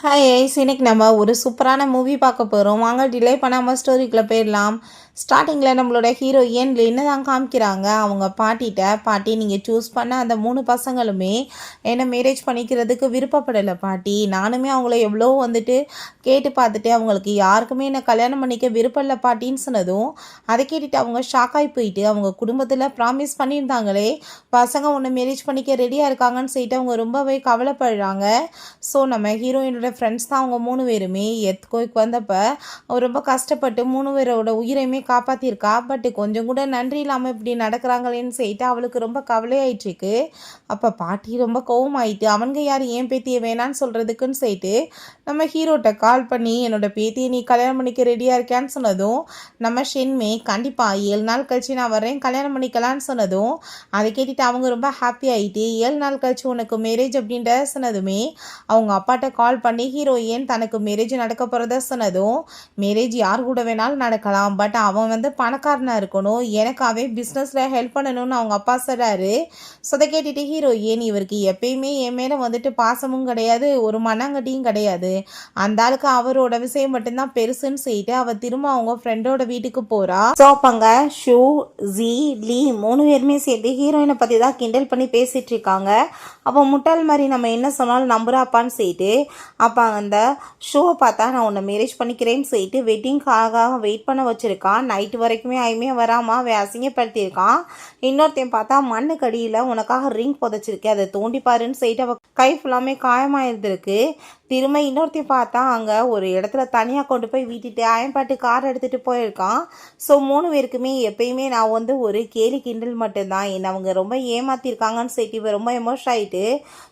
Hi ice, இன்னைக்கு நம்ம ஒரு சூப்பரான மூவி பார்க்க போகிறோம். வாங்க டிலே பண்ணாமல் ஸ்டோரிக்குள்ளே போயிடலாம். ஸ்டார்டிங்கில் நம்மளோட ஹீரோயின் என்ன தான் காமிக்கிறாங்க, அவங்க பாட்டி நீங்கள் சூஸ் பண்ண அந்த 3 பசங்களுமே என்னை மேரேஜ் பண்ணிக்கிறதுக்கு விருப்பப்படலை பாட்டி. நானுமே அவங்கள எவ்வளோ கேட்டு பார்த்துட்டு அவங்களுக்கு யாருக்குமே என்னை கல்யாணம் பண்ணிக்க விருப்பம் இல்லை பாட்டின்னு சொன்னதும் அதை கேட்டுட்டு அவங்க ஷாக்காகி போயிட்டு அவங்க குடும்பத்தில் ப்ராமிஸ் பண்ணியிருந்தாங்களே பசங்க ஒன்று மேரேஜ் பண்ணிக்க ரெடியாக இருக்காங்கன்னு சொல்லிட்டு அவங்க ரொம்பவே கவலைப்படுறாங்க. ஸோ நம்ம ஹீரோயினோட ஃப்ரெண்ட்ஸ் தான் அவங்க 3 பேருமே எர்த்குவேக் வந்தப்போ அவர் ரொம்ப கஷ்டப்பட்டு 3 பேரோட உயிரையுமே காப்பாற்றிருக்கா. பட் கொஞ்சம் கூட நன்றி இல்லாமல் இப்படி நடக்கிறாங்களேன்னு சொல்லிட்டு அவளுக்கு ரொம்ப கவலையாயிட்டுருக்கு. அப்போ பாட்டி ரொம்ப கோவமாயிட்டு அவங்க யார் ஏன் பேத்தியை வேணான்னு சொல்கிறதுக்குன்னு சொல்லிட்டு நம்ம ஹீரோட்ட கால் பண்ணி என்னோட பேத்தியை நீ கல்யாணம் பண்ணிக்க ரெடியாக இருக்கான்னு சொன்னதும் நம்ம ஷென்மே கண்டிப்பாக 7 நாள் கழிச்சு நான் வரேன் கல்யாணம் பண்ணிக்கலான்னு சொன்னதும் அதை கேட்டுட்டு அவங்க ரொம்ப ஹாப்பி ஆகிட்டு 7 நாள் கழிச்சு உனக்கு மேரேஜ் அப்படின்ற சொன்னதுமே அவங்க அப்பாட்ட கால் பண்ணி ஹீரோயின் தனக்கு மேரேஜ் நடக்க போகிறத சொன்னதும் மேரேஜ் யார் கூட வேணாலும் நடக்கலாம், பட் அவன் பணக்காரனாக இருக்கணும், எனக்காகவே பிஸ்னஸில் ஹெல்ப் பண்ணணும்னு அவங்க அப்பா சொல்கிறாரு. ஸோ அதை கேட்டுட்டு ஹீரோயின் இவருக்கு எப்பயுமே என் மேலே பாசமும் கிடையாது, ஒரு மண்ணாங்கட்டியும் கிடையாது, அந்த ஆளுக்கு அவரோட விஷயம் மட்டும்தான் பெருசுன்னு சொல்லிட்டு அவள் திரும்ப அவங்க ஃப்ரெண்டோட வீட்டுக்கு போகிறா. ஸோ அப்பங்க ஷூ ஜி லீ 3 பேருமே சேர்த்து ஹீரோயினை பற்றி தான் கிண்டல் பண்ணி பேசிகிட்டு இருக்காங்க. அப்போ முட்டாள் மாதிரி நம்ம என்ன சொன்னாலும் நம்புறாப்பான்னு சொல்லிட்டு அப்போ அந்த ஷோவை பார்த்தா நான் உன்னை மேரேஜ் பண்ணிக்கிறேன்னு சொல்லிட்டு வெட்டிங்காக வெயிட் பண்ண வச்சுருக்கான். நைட்டு வரைக்குமே ஆயுமே வராமல் அசிங்கப்படுத்தியிருக்கான். இன்னொருத்தையும் பார்த்தா மண்ணுக்கடியில் உனக்காக ரிங் புதைச்சிருக்கேன், அதை தோண்டி பாருன்னு சொல்லிட்டு அவள் கை ஃபுல்லாமே காயமாயிருந்திருக்கு. திரும்ப இன்னொருத்தையும் பார்த்தா அங்கே ஒரு இடத்துல தனியாக கொண்டு போய் வீட்டுட்டு அயன்பாட்டு கார் எடுத்துகிட்டு போயிருக்கான். ஸோ 3 பேருக்குமே எப்பயுமே நான் ஒரு கேலி கிண்டல் மட்டும்தான், என்னை அவங்க ரொம்ப ஏமாற்றிருக்காங்கன்னு சொல்லிட்டு இவ ரொம்ப எமோஷன் ஆகிட்டு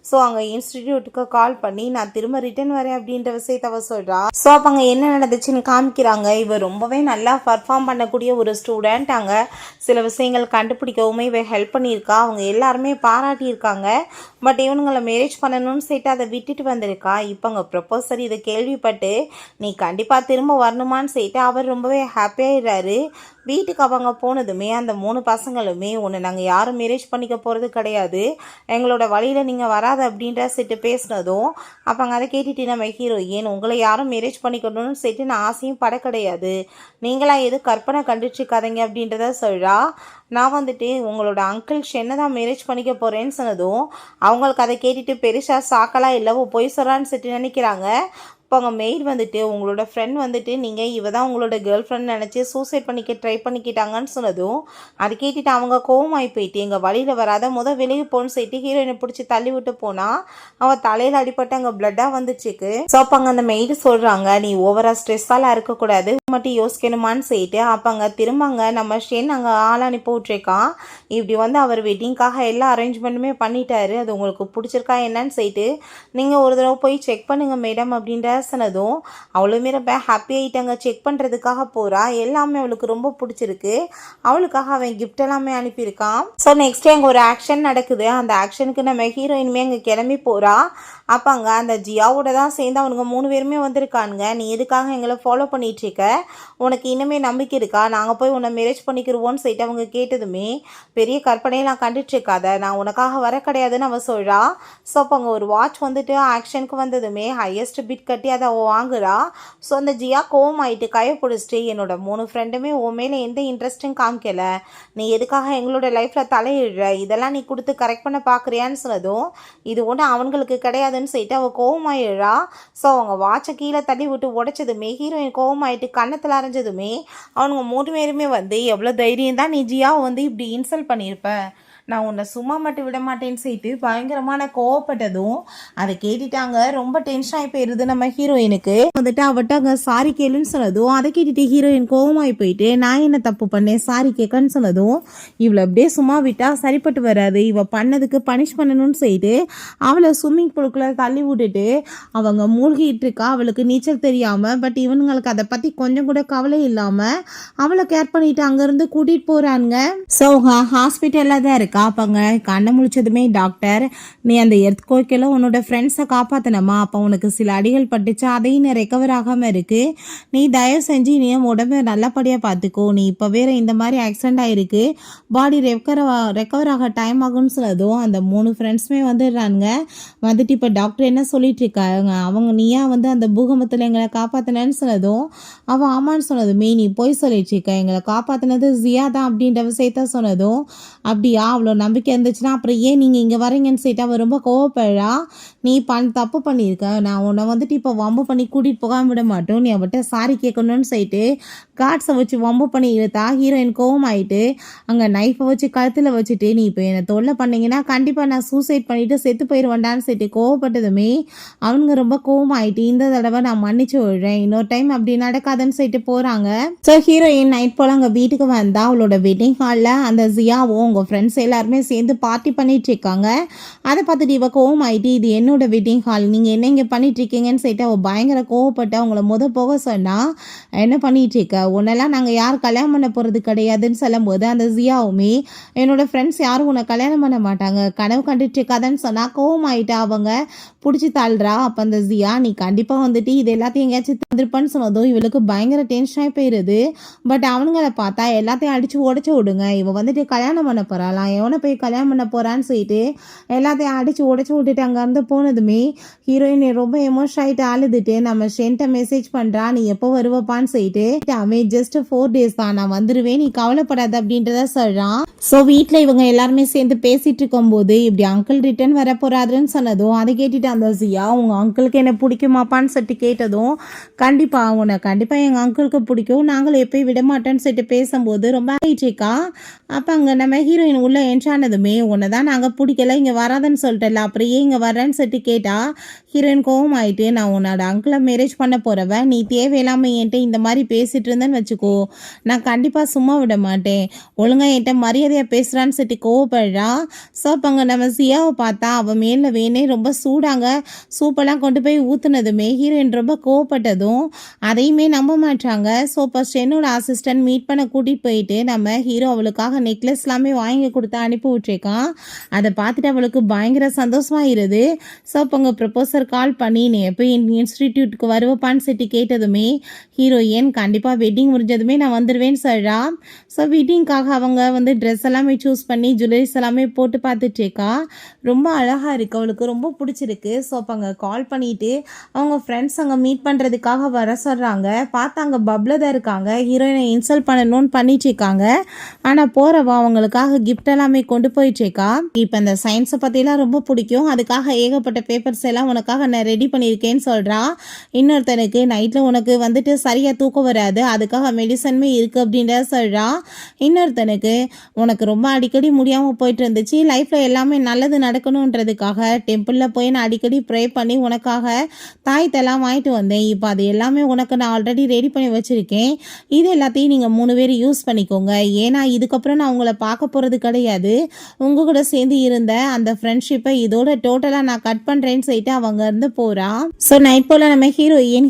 ஸோ அங்கே இன்ஸ்டிடியூட்டுக்கு கால் பண்ணி நான் திரும்ப ரிட்டர்ன் வரேன் அப்படின்ற விஷயத்த அவ சொல்கிறா. ஸோ அப்போ அங்கே என்ன நடந்துச்சுன்னு காமிக்கிறாங்க. இவ ரொம்பவே நல்லா பர்ஃபார்ம் பண்ணக்கூடிய ஒரு ஸ்டூடெண்ட், அங்கே சில விஷயங்கள் கண்டுபிடிக்கவுமே இவ ஹெல்ப் பண்ணியிருக்கா. அவங்க எல்லாருமே பாராட்டியிருக்காங்க. பட் இவனுங்களை மேரேஜ் பண்ணணும்னு சொல்லிட்டு அதை விட்டுட்டு வந்திருக்கா. இப்போ அங்கே ப்ரொப்போசர் இதை கேள்விப்பட்டு நீ கண்டிப்பாக திரும்ப வரணுமான்னு சொல்லிட்டு அவர் ரொம்பவே ஹாப்பியாகிடுறாரு. வீட்டுக்கு அவங்க போனதுமே அந்த 3 பசங்களுமே ஒன்று நாங்கள் யாரும் மேரேஜ் பண்ணிக்க போகிறது கிடையாது, எங்களோட வழியில் நீங்கள் வராது அப்படின்ற சொல்லிட்டு பேசினதும் அப்போ அங்கே அதை கேட்டுட்டு நம்ம ஹீரோயின் உங்களை யாரும் மேரேஜ் பண்ணிக்கணும்னு சொல்லிட்டு நான் ஆசையும் பட கிடையாது, நீங்களாம் எது கற்பனை கண்டுட்ருக்காதீங்க அப்படின்றத சொல்கிறா. நான் உங்களோட அங்கிள் ஷென்னை தான் மேரேஜ் பண்ணிக்க போகிறேன்னு சொன்னதும் அவங்களுக்கு அதை கேட்டுட்டு பெருசாக சாக்கெல்லாம் இல்லவோ பொய் சொல்கிறான்னு சொல்லிட்டு நினைக்கிறாங்க. இப்போ அவங்க மெய்ட் உங்களோட ஃப்ரெண்ட் நீங்கள் இவ தான் உங்களோட கேர்ள் ஃப்ரெண்ட் நினச்சி சூசைட் பண்ணிக்க ட்ரை பண்ணிக்கிட்டாங்கன்னு சொன்னதும் அதை கேட்டுட்டு அவங்க கோவமாகி போயிட்டு எங்கள் வழியில் வராத விலகி போன்னு சொல்லிட்டு ஹீரோயினை பிடிச்சி தள்ளி விட்டு போனால் அவள் தலையில் அடிப்பட்டு அங்கே பிளட்டாக வந்துச்சுக்கு. ஸோ அப்போ அங்கே அந்த மெய்டு சொல்கிறாங்க நீ ஓவராக ஸ்ட்ரெஸ்ஸால் இருக்கக்கூடாது மட்டும் யோசிக்கணுமான்னு சொல்லிட்டு அப்போ அங்கே திரும்பங்க நம்ம ஷென் அங்கே ஆள் அனுப்பி விட்ருக்கான். இப்படி அவர் வெட்டிங்காக எல்லா அரேஞ்ச்மெண்ட்டுமே பண்ணிட்டாரு, அது உங்களுக்கு பிடிச்சிருக்கா என்னன்னு சொல்லிட்டு நீங்கள் ஒரு தடவை போய் செக் பண்ணுங்கள் மேடம் அப்படின்ற சொன்னதும் அவளுமே ரொம்ப ஹாப்பி ஆகிட்டாங்க. செக் பண்ணுறதுக்காக போகிறா. எல்லாமே அவளுக்கு ரொம்ப பிடிச்சிருக்கு. அவளுக்காக அவன் கிஃப்ட் எல்லாமே அனுப்பியிருக்கான். ஸோ நெக்ஸ்ட் அங்கே ஒரு ஆக்ஷன் நடக்குது. அந்த ஆக்ஷனுக்கு நம்ம ஹீரோயினுமே அங்கே கிளம்பி போகிறா. அப்போ அங்கே அந்த ஜியாவோட தான் சேர்ந்து அவனுங்க 3 பேருமே வந்திருக்கானுங்க. நீ எதுக்காக எங்களை ஃபாலோ பண்ணிகிட்ருக்க, உனக்கு இன்னுமே நம்பிக்கை இருக்கா, நாங்கள் போய் உன்னை மேரேஜ் பண்ணிக்கிடுவோன்னு சொல்லிட்டு அவங்க கேட்டதுமே பெரிய கற்பனையெல்லாம் கண்டுட்ருக்காத, நான் உனக்காக வர கிடையாதுன்னு அவள் சொல்கிறா. ஸோ அப்போ அங்கே ஒரு வாட்ச் ஆக்ஷனுக்கு வந்ததுமே ஹையஸ்ட் பிட் கட்டி அதை அவள் வாங்குறா. ஸோ அந்த ஜியா கோவம் ஆகிட்டு கையை பிடிச்சிட்டு என்னோட 3 ஃப்ரெண்டுமே உன் மேலே எந்த இன்ட்ரெஸ்ட்டும் காமிக்கலை, நீ எதுக்காக எங்களோட லைஃப்பில் தலையிடுற, இதெல்லாம் நீ கொடுத்து கரெக்ட் பண்ண பார்க்குறியான்னு சொன்னதும் இது ஒன்று அவங்களுக்கு கிடையாதுன்னு சொல்லிட்டு அவள் கோவமாயிடுறா. ஸோ அவங்க வாட்சை கீழே தள்ளி விட்டு உடைச்சதுமே ஹீரோயின் கோவமாயிட்டு கண்ணத்தில் அரைஞ்சதுமே அவனுங்க 3 பேருமே எவ்வளோ தைரியம் தான் நீ ஜியாவை இப்படி இன்சல்ட் பண்ணியிருப்ப, நான் உன்னை சும்மா மட்டும் விட மாட்டேன்னு சொல்லிட்டு பயங்கரமான கோவப்பட்டதும் அதை கேட்டுட்டாங்க. ரொம்ப டென்ஷன் ஆகி போயிருது நம்ம ஹீரோயினுக்கு. அவட்ட அங்கே சாரி கேளுன்னு சொன்னதும் அதை கேட்டுட்டு ஹீரோயின் கோவமாகி போயிட்டு நான் என்ன தப்பு பண்ணேன் சாரி கேட்கன்னு சொன்னதும் இவளை அப்படியே சும்மா விட்டா சரிப்பட்டு வராது, இவள் பண்ணதுக்கு பனிஷ் பண்ணணும்னு சொல்லிட்டு அவளை ஸ்விம்மிங் பூலுக்குள்ளே தள்ளி விட்டுட்டு அவங்க மூழ்கிட்டு இருக்கா. அவளுக்கு நீச்சல் தெரியாமல். பட் இவனுங்களுக்கு அதை பற்றி கொஞ்சம் கூட கவலை இல்லாமல் அவளை கேர் பண்ணிட்டு அங்கேருந்து கூட்டிகிட்டு போகிறாங்க. ஸோ ஹாஸ்பிட்டலில் தான் இருக்கு. இருக்கா. அப்போங்க கண்ணை முழிச்சதுமே டாக்டர், நீ அந்த எர்த்குவேக்கில் உன்னோட ஃப்ரெண்ட்ஸை காப்பாற்றினமா, அப்போ உனக்கு சில அடிகள் பட்டுச்சு, அதையும் நீ ரெக்கவர் ஆகாமல் இருக்கு. நீ தயவு செஞ்சு நீ உடம்பை நல்லபடியாக பார்த்துக்கோ. நீ இப்போ வேற இந்த மாதிரி ஆக்சிடென்ட் ஆகிருக்கு, பாடி ரெக்கவர் ஆக டைம் ஆகும்னு சொன்னதும் அந்த 3 ஃப்ரெண்ட்ஸுமே வந்துடுறானுங்க. வந்துட்டு இப்போ டாக்டர் என்ன சொல்லிட்டு இருக்காங்க, அவங்க நீயா வந்து அந்த பூகம்பத்தில் எங்களை காப்பாற்றினேன்னு சொன்னதும் அவன் ஆமான்னு சொன்னதுமே, நீ போய் சொல்லிட்டு இருக்க, எங்களை காப்பாற்றினது ஜியா தான் அப்படின்ற விஷயத்த சொன்னதும், அப்படியா அவ்வளோ நம்பிக்கை இருந்துச்சுன்னா அப்புறம் ஏன் நீங்கள் இங்கே வரீங்கன்னு சொல்லிட்டு அவள் ரொம்ப கோவப்படுறா. நீ தப்பு பண்ணியிருக்க, நான் உன்னை வந்துட்டு இப்போ வம்பு பண்ணி கூட்டிகிட்டு போகாமல் விட மாட்டோம், நீ அவட்ட சாரி கேட்கணும்னு சொல்லிட்டு கார்ட்ஸை வச்சு வம்பு பண்ணி இழுத்தா. ஹீரோயின் கோவம் ஆகிட்டு அங்கே நைஃபை வச்சு கழுத்தில் வச்சுட்டு, நீ இப்போ என்னை தொல்லை பண்ணீங்கன்னா கண்டிப்பாக நான் சூசைட் பண்ணிவிட்டு செத்து போயிடுவேண்டான்னு சொல்லிட்டு கோவப்பட்டதுமே அவனுங்க ரொம்ப கோவம் ஆகிட்டு, இந்த தடவை நான் மன்னிச்சு விடுறேன், இன்னொரு டைம் அப்படி நடக்காதுன்னு சொல்லிட்டு போகிறாங்க. ஸோ ஹீரோயின் நைட் போல் அங்கே வீட்டுக்கு வந்தால் அவளோட வெட்டிங் ஹாலில் அந்த ஜியாவும் உங்கள் ஃப்ரெண்ட்ஸ் எல்லாருமே சேர்ந்து பார்ட்டி பண்ணிட்டு இருக்காங்க. அதை பார்த்துட்டு இவ கோவம் ஆகிட்டு, இது என்னோட வெட்டிங் ஹால், நீங்கள் என்ன இங்கே பண்ணிட்டு இருக்கீங்கன்னு சொல்லிட்டு அவள் பயங்கர கோவப்பட்டு அவங்கள போக சொன்னால், என்ன பண்ணிட்டு இருக்க, உன்னெல்லாம் நாங்கள் யார் கல்யாணம் பண்ண போகிறது கிடையாதுன்னு சொல்லும்போது அந்த ஜியாவுமே, என்னோட ஃப்ரெண்ட்ஸ் யாரும் உன்னை கல்யாணம் பண்ண மாட்டாங்க, கனவு கண்டுட்டு இருக்காதன்னு சொன்னால் கோவம் ஆகிட்டு அவங்க பிடிச்சி தள்ளுறா. அப்போ அந்த ஜியா, நீ கண்டிப்பாக வந்துட்டு இது எல்லாத்தையும் எங்கேயாச்சும் தந்துருப்பான்னு சொன்னதும் இவளுக்கு பயங்கர டென்ஷனாகி போயிடுது. பட் அவனுங்களை பார்த்தா எல்லாத்தையும் அடித்து உடச்சி விடுங்க, இவன் வந்துட்டு கல்யாணம் பண்ண போகிறாளாம், எவனை போய் கல்யாணம் பண்ண போகிறான்னு சொல்லிட்டு எல்லாத்தையும் அடித்து உடச்சி விட்டுட்டு அங்கேருந்து போனதுமே ஹீரோயின் ரொம்ப எமோஷன் ஆகிட்டு அழுதுட்டு நம்ம ஸ்ட்ரென்த்தை மெசேஜ் பண்ணுறா, நீ எப்போ வருவப்பான்னு சொல்லிட்டு அவன் ஜஸ்ட் 4 days தான், நான் வந்துடுவேன், நீ கவலைப்படாத அப்படின்றத சொல்கிறான். ஸோ வீட்டில் இவங்க எல்லாருமே சேர்ந்து பேசிகிட்டு இருக்கும்போது இப்படி அங்கிள் ரிட்டர்ன் வர போகிறாருன்னு சொன்னதும் அதை கேட்டுட்டு அந்த ஜியா, உங்கள் அங்கிளுக்கு என்ன பிடிக்குமாப்பான்னு சொல்லிட்டு கேட்டதும், கண்டிப்பாக உன்னை கண்டிப்பாக எங்கள் அங்கிளுக்கு பிடிக்கும், நாங்கள் எப்போயும் விட மாட்டோன்னு சொல்லிட்டு பேசும்போது ரொம்ப ஆயிடுச்சுக்கா. அப்போ அங்கே நம்ம ஹீரோயின் உள்ளே என்ட்ரானதுமே, உன்னை தான் நாங்கள் பிடிக்கல, இங்கே வராதுன்னு சொல்லிட்டல, அப்புறம் ஏன் இங்கே வரேன்னு சொல்லிட்டு கேட்டால் ஹீரோயின் கோவம் ஆகிட்டு, நான் உன்னோட அங்கிளை மேரேஜ் பண்ண போகிறவ, நீ தேவையில்லாமல் என்கிட்ட இந்த மாதிரி பேசிகிட்டு இருந்தேன்னு வச்சுக்கோ, நான் கண்டிப்பாக சும்மா விட மாட்டேன், ஒழுங்காக என்கிட்ட மரியாதையாக பேசுகிறான்னு சொல்லிட்டு கோவப்படுறா. ஸோ அப்போ அங்கே நம்ம ஜியாவை பார்த்தா அவன் மேலே வேணே ரொம்ப சூடாங்க சூப்பெல்லாம் கொண்டு போய் ஊற்றுனதுமே ஹீரோயின் ரொம்ப கோவப்பட்டதும் அதையுமே நம்ப மாட்டாங்க. ஸோ ஃபஸ்ட் என்னோட அசிஸ்டன்ட் மீட் பண்ண கூட்டிகிட்டு போயிட்டு நம்ம ஹீரோ அவளுக்காக நெக்லஸ் எல்லாமே வாங்கி கொடுத்து அனுப்பி விட்ருக்கான். அதை பார்த்துட்டு அவளுக்கு பயங்கர சந்தோஷமாயிருது. ஸோ அப்போ அங்கே ப்ரொபோசர் கால் பண்ணி நீ எப்போ இன்ஸ்டிடியூட்டுக்கு வருவப்பான்னு சொல்லிட்டு கேட்டதுமே ஹீரோயின் கண்டிப்பாக வெட்டிங் முடிஞ்சதுமே நான் வந்துடுவேன்னு சொல்கிறா. ஸோ வெட்டிங்காக அவங்க வந்து ட்ரெஸ் எல்லாமே சூஸ் பண்ணி ஜுவல்லரிஸ் எல்லாமே போட்டு பார்த்துட்ருக்கா. ரொம்ப அழகாக இருக்குது, அவளுக்கு ரொம்ப பிடிச்சிருக்கு. ஸோ அப்போ அங்கே கால் பண்ணிவிட்டு அவங்க ஃப்ரெண்ட்ஸ் அங்கே மீட் பண்ணுறதுக்காக வர சொல்கிறாங்க. பார்த்தா அங்கே பப்ளில் தான் இருக்காங்க, ஹீரோயினை இன்சல்ட் பண்ணணும்னு பண்ணிட்டுருக்காங்க. ஆனால் போகிறவ அவங்களுக்காக கிஃப்ட் எல்லாமே கொண்டு போயிட்டுருக்கா. இப்போ இந்த சயின்ஸை பற்றிலாம் ரொம்ப பிடிக்கும், அதுக்காக ஏகப்பட்ட பேப்பர்ஸ் எல்லாம் உனக்காக நான் ரெடி பண்ணியிருக்கேன்னு சொல்கிறா. இன்னொருத்தனுக்கு நைட்டில் உனக்கு வந்துட்டு சரியாக தூக்கம் வராது, அதுக்காக மெடிசனுமே இருக்குது அப்படின்றத சொல்கிறா. இன்னொருத்தனுக்கு உனக்கு ரொம்ப அடிக்கடி முடியாமல் போயிட்டு இருந்துச்சு, லைஃப்பில் எல்லாமே நல்லது நடக்கணுன்றதுக்காக டெம்பிளில் போய் நான் அடிக்கடி ப்ரே பண்ணி உனக்காக தாயத்தெல்லாம் வாங்கிட்டு வந்தேன், இப்போ அது எல்லாமே உனக்கு நான் ஆல்ரெடி ரெடி பண்ணி வச்சுருக்கேன், இது எல்லாத்தையும் நீங்கள் 3 பேர் யூஸ் பண்ணிக்கோங்க, ஏன்னா இதுக்கப்புறம் நான் உங்களை பார்க்க போகிறது கிடையாது, உங்கள் கூட சேர்ந்து இருந்த அந்த ஃப்ரெண்ட்ஷிப்பை இதோட டோட்டலாக நான் கட் பண்ணுறேன்னு சொல்லிட்டு அவங்க இருந்து போகிறான். ஸோ நைட் போல் நம்ம